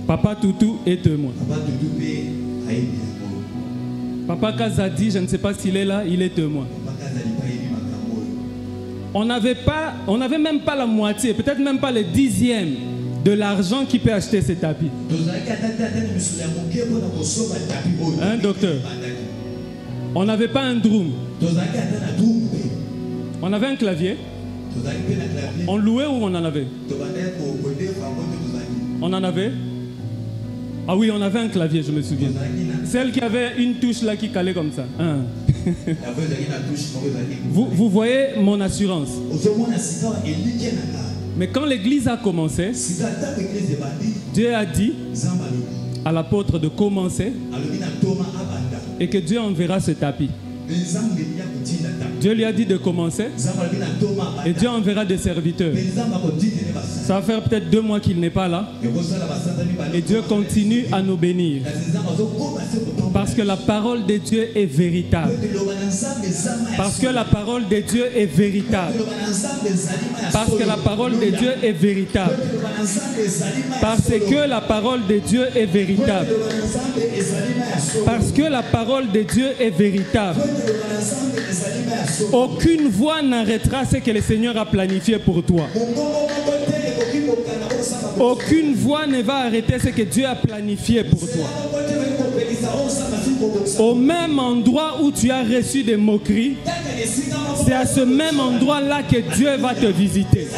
Papa Toutou est témoin. Papa Kazadi, je ne sais pas s'il est là, il est témoin. On n'avait même pas la moitié, peut-être même pas le 10e de l'argent qui peut acheter ces tapis. Hein, docteur? On n'avait pas un drum. On avait un clavier. On louait ou on en avait? On en avait? Ah oui, on avait un clavier, je me souviens. Celle qui avait une touche là qui calait comme ça. Hein. Vous voyez mon assurance. Mais quand l'église a commencé, Dieu a dit à l'apôtre de commencer et que Dieu enverra ce tapis. Dieu lui a dit de commencer et Dieu enverra des serviteurs. Ça va faire peut-être 2 mois qu'il n'est pas là et Dieu continue à nous bénir parce que la parole de Dieu est véritable. Parce que la parole de Dieu est véritable. Parce que la parole de Dieu est véritable. Parce que la parole de Dieu est véritable. Parce que la parole de Dieu est véritable. Aucune voix n'arrêtera ce que le Seigneur a planifié pour toi. Aucune voix ne va arrêter ce que Dieu a planifié pour toi. Au même endroit où tu as reçu des moqueries, c'est à ce même endroit-là que Dieu va te visiter.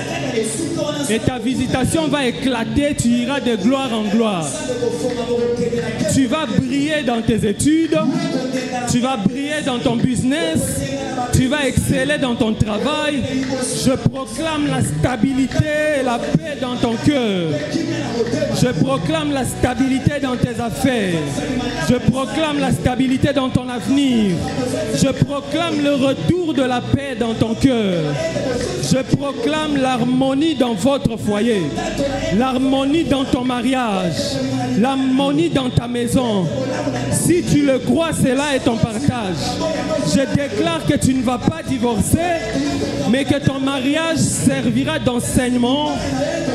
Et ta visitation va éclater, tu iras de gloire en gloire. Tu vas briller dans tes études, tu vas briller dans ton business, tu vas exceller dans ton travail. Je proclame la stabilité et la paix dans ton cœur. Je proclame la stabilité dans tes affaires. Je proclame la stabilité dans ton avenir. Je proclame le retour de la paix dans ton cœur. Je proclame l'harmonie dans votre foyer. L'harmonie dans ton mariage. L'harmonie dans ta maison. Si tu le crois, cela est ton partage. Je déclare que tu ne vas pas divorcer, mais que ton mariage servira d'enseignement,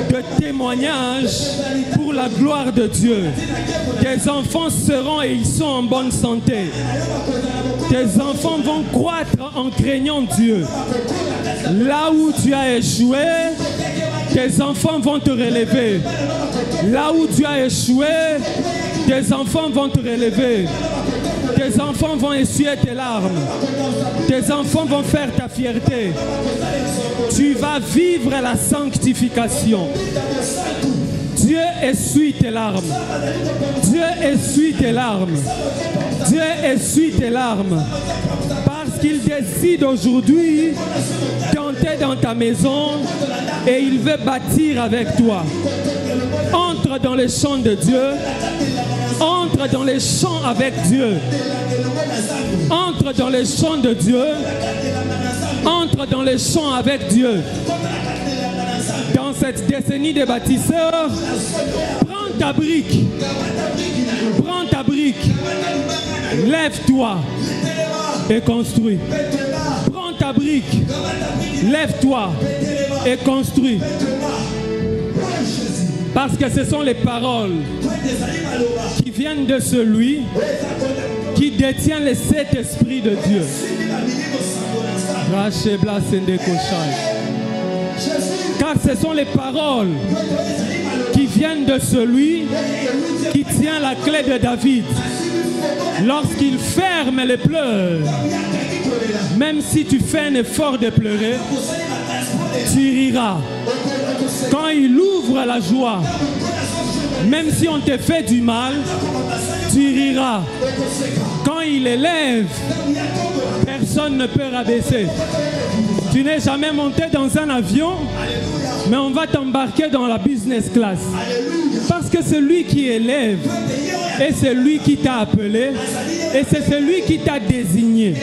de témoignage pour la gloire de Dieu. Tes enfants seront et ils sont en bonne santé. Tes enfants vont croître en craignant Dieu. Là où tu as échoué, tes enfants vont te relever. Là où tu as échoué, tes enfants vont te relever. Tes enfants vont essuyer tes larmes. Tes enfants vont faire ta fierté. Tu vas vivre la sanctification. Dieu essuie tes larmes. Dieu essuie tes larmes. Dieu essuie tes larmes. Parce qu'il décide aujourd'hui d'entrer dans ta maison et il veut bâtir avec toi. Entre dans les champs de Dieu. Entre dans les champs avec Dieu. Entre dans les champs de Dieu. Entre dans les champs avec Dieu. Dans cette décennie des bâtisseurs, prends ta brique. Prends ta brique. Lève-toi et construis. Prends ta brique. Lève-toi et construis. Parce que ce sont les paroles qui viennent de celui qui détient les 7 esprits de Dieu. Car ce sont les paroles qui viennent de celui qui tient la clé de David. Lorsqu'il ferme les pleurs, même si tu fais un effort de pleurer, tu riras. Quand il ouvre la joie, même si on te fait du mal, tu riras. Quand il élève, personne ne peut rabaisser. Tu n'es jamais monté dans un avion, mais on va t'embarquer dans la business class. Parce que c'est lui qui élève, et c'est lui qui t'a appelé, et c'est celui qui t'a désigné.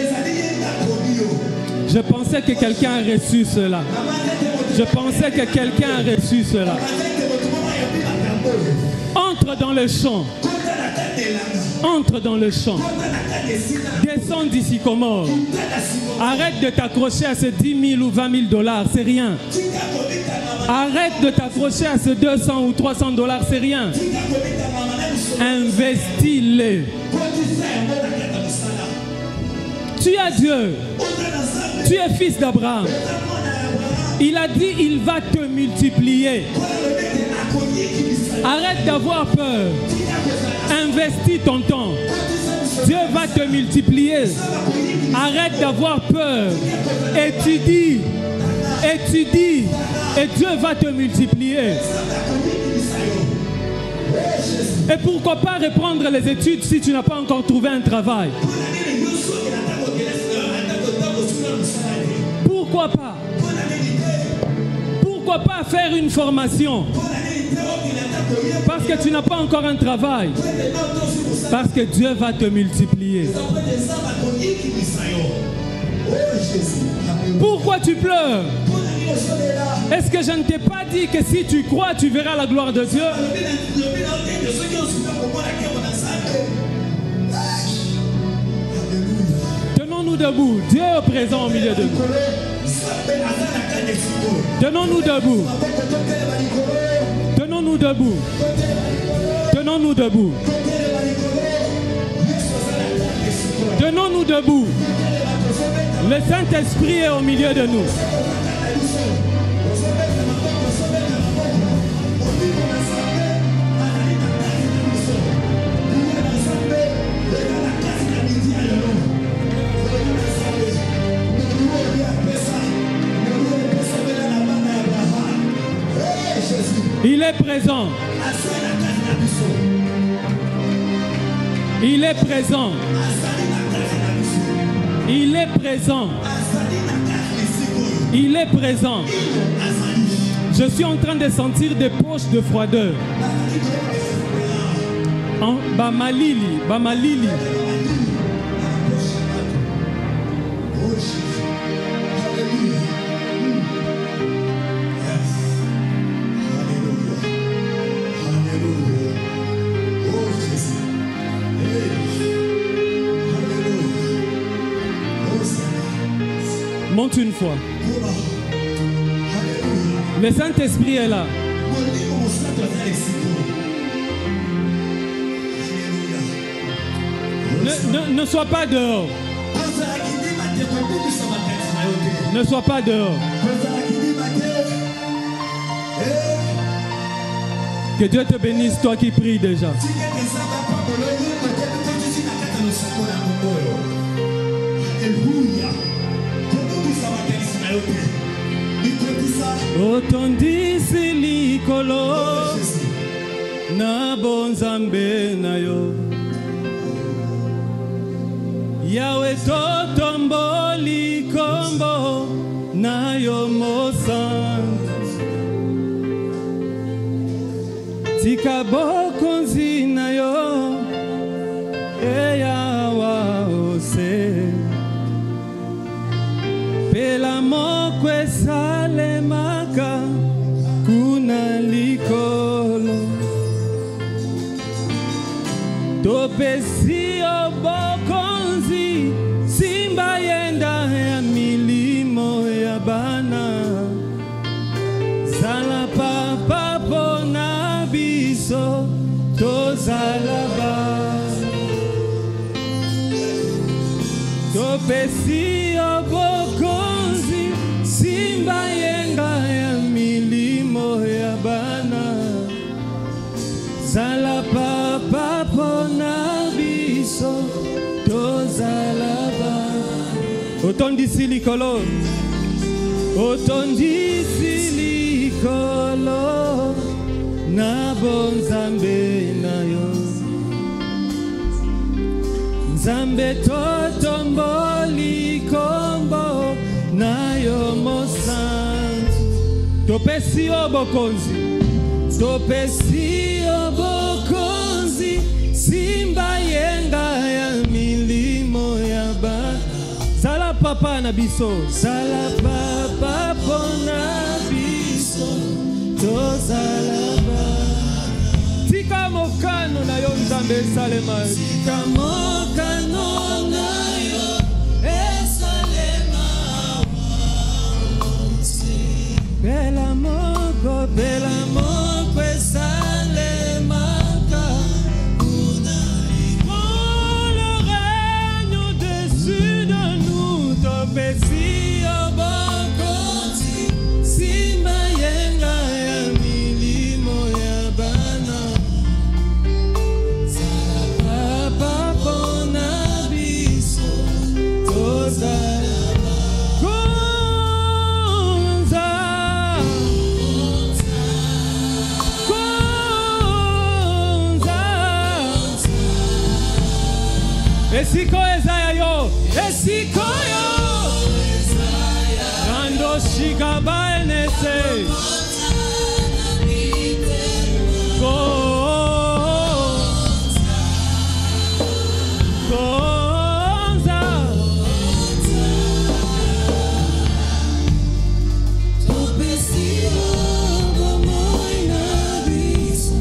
Je pensais que quelqu'un a reçu cela. Je pensais que quelqu'un a reçu cela. Entre dans le champ. Entre dans le champ. Descends d'ici, Comore. Arrête de t'accrocher à ce 10 000 ou 20 000 dollars, c'est rien. Arrête de t'accrocher à ce 200 ou 300 dollars, c'est rien. Investis-les. Tu as Dieu. Tu es fils d'Abraham. Il a dit, il va te multiplier. Arrête d'avoir peur. Investis ton temps. Dieu va te multiplier. Arrête d'avoir peur. Étudie. Étudie. Et Dieu va te multiplier. Et pourquoi pas reprendre les études si tu n'as pas encore trouvé un travail? Pourquoi pas? Pourquoi pas faire une formation? Parce que tu n'as pas encore un travail. Parce que Dieu va te multiplier. Pourquoi tu pleures? Est-ce que je ne t'ai pas dit que si tu crois, tu verras la gloire de Dieu? Tenons-nous debout. Dieu est présent au milieu de nous. Tenons-nous debout. Tenons-nous debout. Tenons-nous debout. Tenons-nous debout. Le Saint-Esprit est au milieu de nous. Il est présent. Il est présent. Il est présent. Il est présent. Je suis en train de sentir des poches de froideur. Bamalili, Bamalili. Monte une fois. Le Saint-Esprit est là. Ne sois pas dehors. Ne sois pas dehors. Que Dieu te bénisse, toi qui pries déjà. Otondisi likolo na bonzambe na yo Yawe totomboli kombo na yo mosantu Tika bokonzi na yo Eyawa ose Pela mokwe salemaka kuna likolo Topesi obokonzi simba yenda ya milimo ya bana Zala papa pona biso tozalaba Topesi obokonzi simba yenga ya milimo ya bana Zala papa pona biso tozalaba Otondisi likolo Otondisi likolo na bonzambe na yo Nzambe totomboli kombo na yo mosantu Topesi obokonzi Topesi obokonzi simba yenga ya milimo ya ba Zala papa na biso Zala papa pona biso tozalaba Tika mokano na yo Nzambe salema Tika mokano na yo esalema Bela moko esalema Oh le règne au-dessus de nous Topesi obokonzi simba yenga ya milimo ya bana Zala papa pona biso tozalaba Konza Esiko ezaya yo Esiko yo Nando shigaba enese Konza Topesi obomoy na biso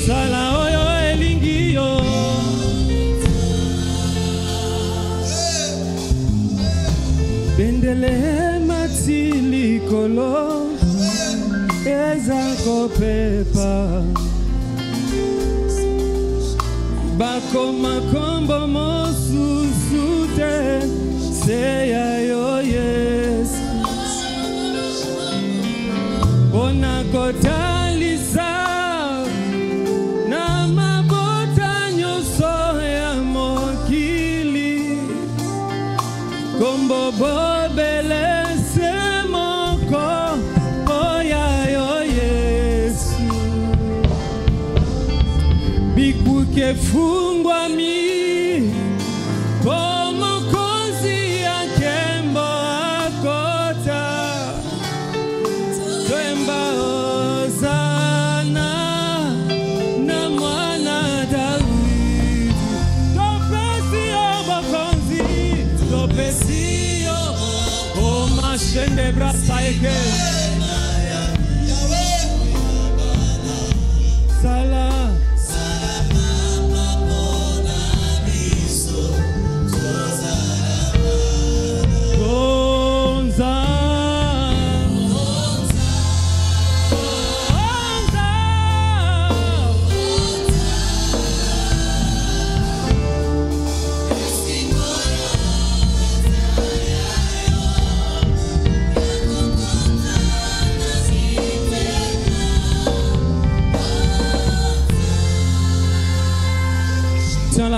Sala oyo Bendele matili kolo Eza kopepa Bako makombo mosusute Seya yo Yesu Bona kotalisa Na mabota nyoso ya mokili Kombo bobele se moko Oya yo Yesu Bikuke fungwa mi Komo kozi ya kembo akota Twemba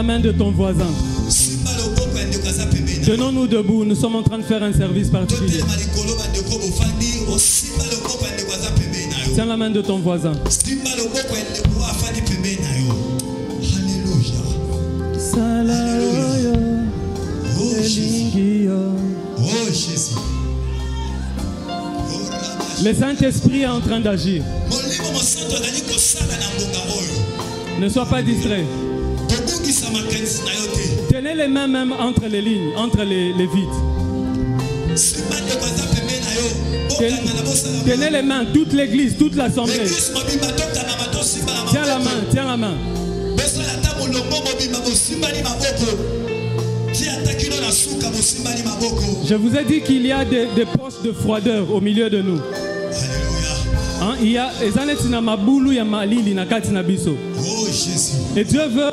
la main de ton voisin. Tenons-nous debout, nous sommes en train de faire un service particulier. Tiens la main de ton voisin. Le Saint-Esprit est en train d'agir. Ne sois pas distrait. Tenez les mains même entre les lignes, entre les vides. Tenez les mains, toute l'église, toute l'assemblée. Tiens la main, tiens la main. Je vous ai dit qu'il y a des poches de froideur au milieu de nous. Hein? Il y a et Dieu veut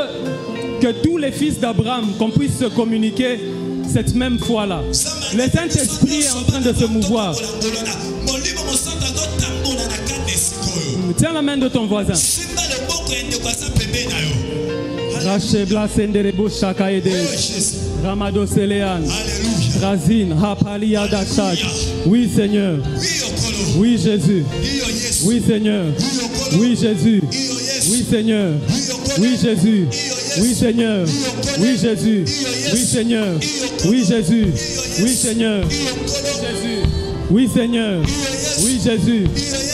que tous les fils d'Abraham, qu'on puisse se communiquer cette même foi-là. Le Saint-Esprit est en train de se mouvoir. Tiens la main de ton voisin. Ramado Selean, Razine, Hapalia Dachak. Oui Seigneur. Oui Jésus. Oui Seigneur. Oui Jésus. Oui Seigneur. Oui Jésus. Oui Seigneur. Oui Jésus. Oui Seigneur. Oui Jésus. Oui Seigneur. Jésus. Oui Seigneur. Oui Jésus.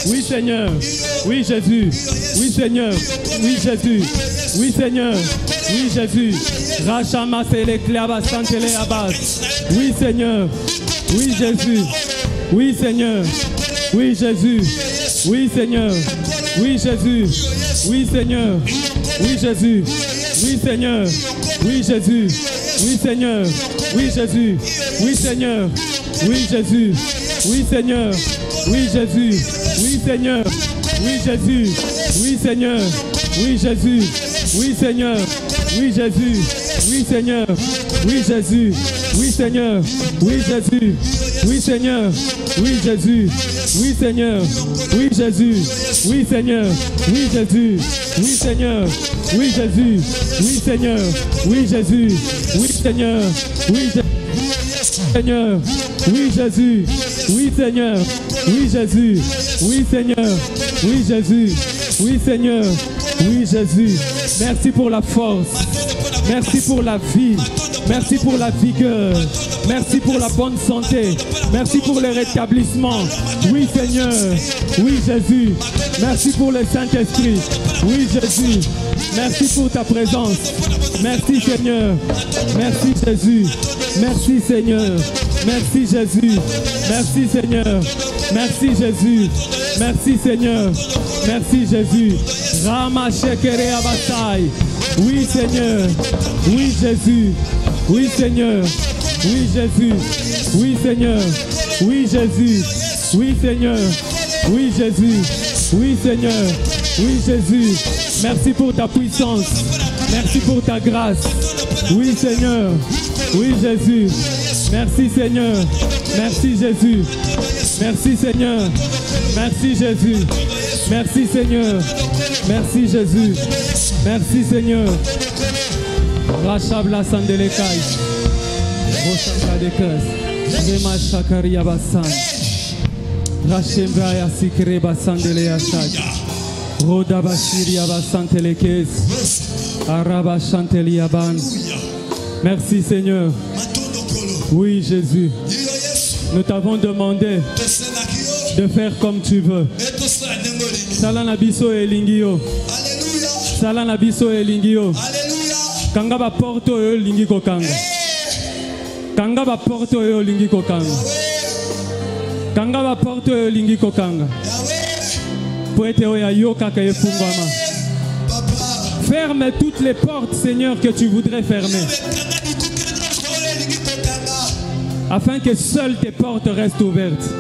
Oui Seigneur. Oui Jésus. Oui Seigneur. Oui Jésus. Oui Seigneur. Oui Jésus. Rachama Selekleaba Santele Abbas. Oui Seigneur. Oui Jésus. Oui Seigneur. Oui Jésus. Oui Seigneur. Oui Jésus. Oui Seigneur. Oui Jésus. Oui Seigneur. Oui Jésus. Oui Seigneur. Oui Jésus. Oui Seigneur. Oui Jésus. Oui Seigneur. Oui Jésus. Oui Seigneur. Oui Jésus. Oui Seigneur. Oui Jésus. Oui Seigneur. Oui Jésus. Oui Seigneur. Oui Jésus. Oui Seigneur. Oui Jésus. Oui Seigneur. Oui Jésus. Oui Seigneur. Oui Jésus. Oui Seigneur. Oui Jésus. Oui Seigneur. Oui Jésus. Oui Seigneur. Oui Jésus. Oui Seigneur. Oui Seigneur. Oui Jésus. Oui Seigneur. Oui Jésus. Oui Seigneur. Oui Jésus. Oui Seigneur. Oui Jésus. Merci pour la force. Merci pour la vie. Merci pour la vigueur. Merci pour la bonne santé. Merci pour le rétablissement. Oui Seigneur. Oui Jésus. Merci pour le Saint-Esprit. Oui Jésus. Merci pour ta présence. Merci Seigneur. Merci Jésus. Merci Seigneur. Merci Jésus. Merci Seigneur. Merci Jésus. Merci Seigneur. Merci Jésus. Rama Shekere Abasai. Oui Seigneur. Oui Jésus. Oui Seigneur. Oui Jésus. Oui Seigneur. Oui Jésus. Oui Seigneur. Oui Jésus. Oui Seigneur. Oui Jésus. Merci pour ta puissance. Merci pour ta grâce. Oui Seigneur. Oui Jésus. Merci Seigneur. Merci Jésus. Merci Seigneur. Merci Jésus. Merci Seigneur. Merci Jésus. Merci Seigneur. Rachabla Sandelekai. Roshaka de Kres. Rema Shakaria Bassan. Rachembraya Sikre Bassandele Yashak. Roda Bashiria Bassantelekes. Araba Chanteliaban. Merci Seigneur. Oui Jésus. Nous t'avons demandé de faire comme tu veux. Salana biso elingio. Salana biso elingio. Kanga ba porto yo lingi ko kanga. Kanga ba porto yo lingi ko kanga. Kanga ba porto yo lingi ko kanga. Poete oya yoka ka efungama. Ferme toutes les portes, Seigneur, que tu voudrais fermer. Afin que seules tes portes restent ouvertes.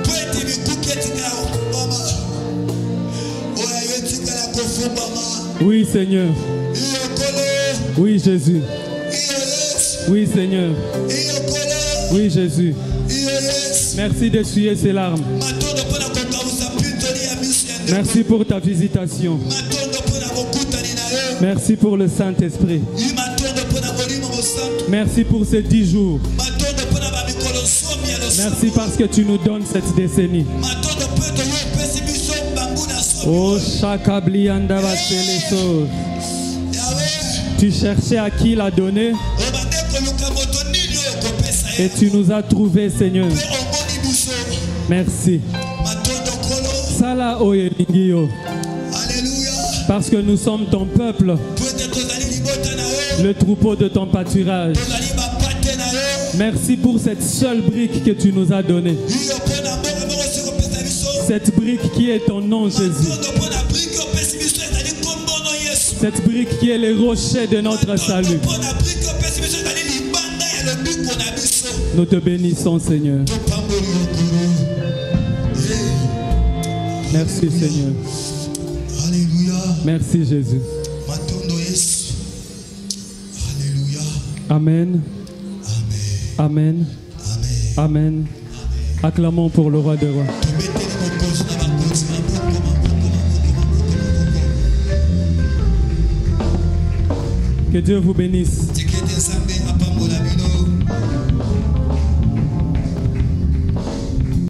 Oui, Seigneur. Oui, Jésus. Oui, Seigneur. Oui, Jésus. Merci d'essuyer ces larmes. Merci pour ta visitation. Merci pour le Saint-Esprit. Merci pour ces 10 jours. Merci parce que tu nous donnes cette décennie. Oh, Shakablianda Vaseleso. Tu cherchais à qui la donner et tu nous as trouvés, Seigneur. Merci. Sala Oyelingio. Parce que nous sommes ton peuple, le troupeau de ton pâturage. Merci pour cette seule brique que tu nous as donnée. Cette brique qui est ton nom, Jésus. Cette brique qui est le rocher de notre salut. Nous te bénissons, Seigneur. Merci, Seigneur. Merci, Jésus. Amen. Amen. Amen. Acclamons pour le roi des rois. Que Dieu vous bénisse.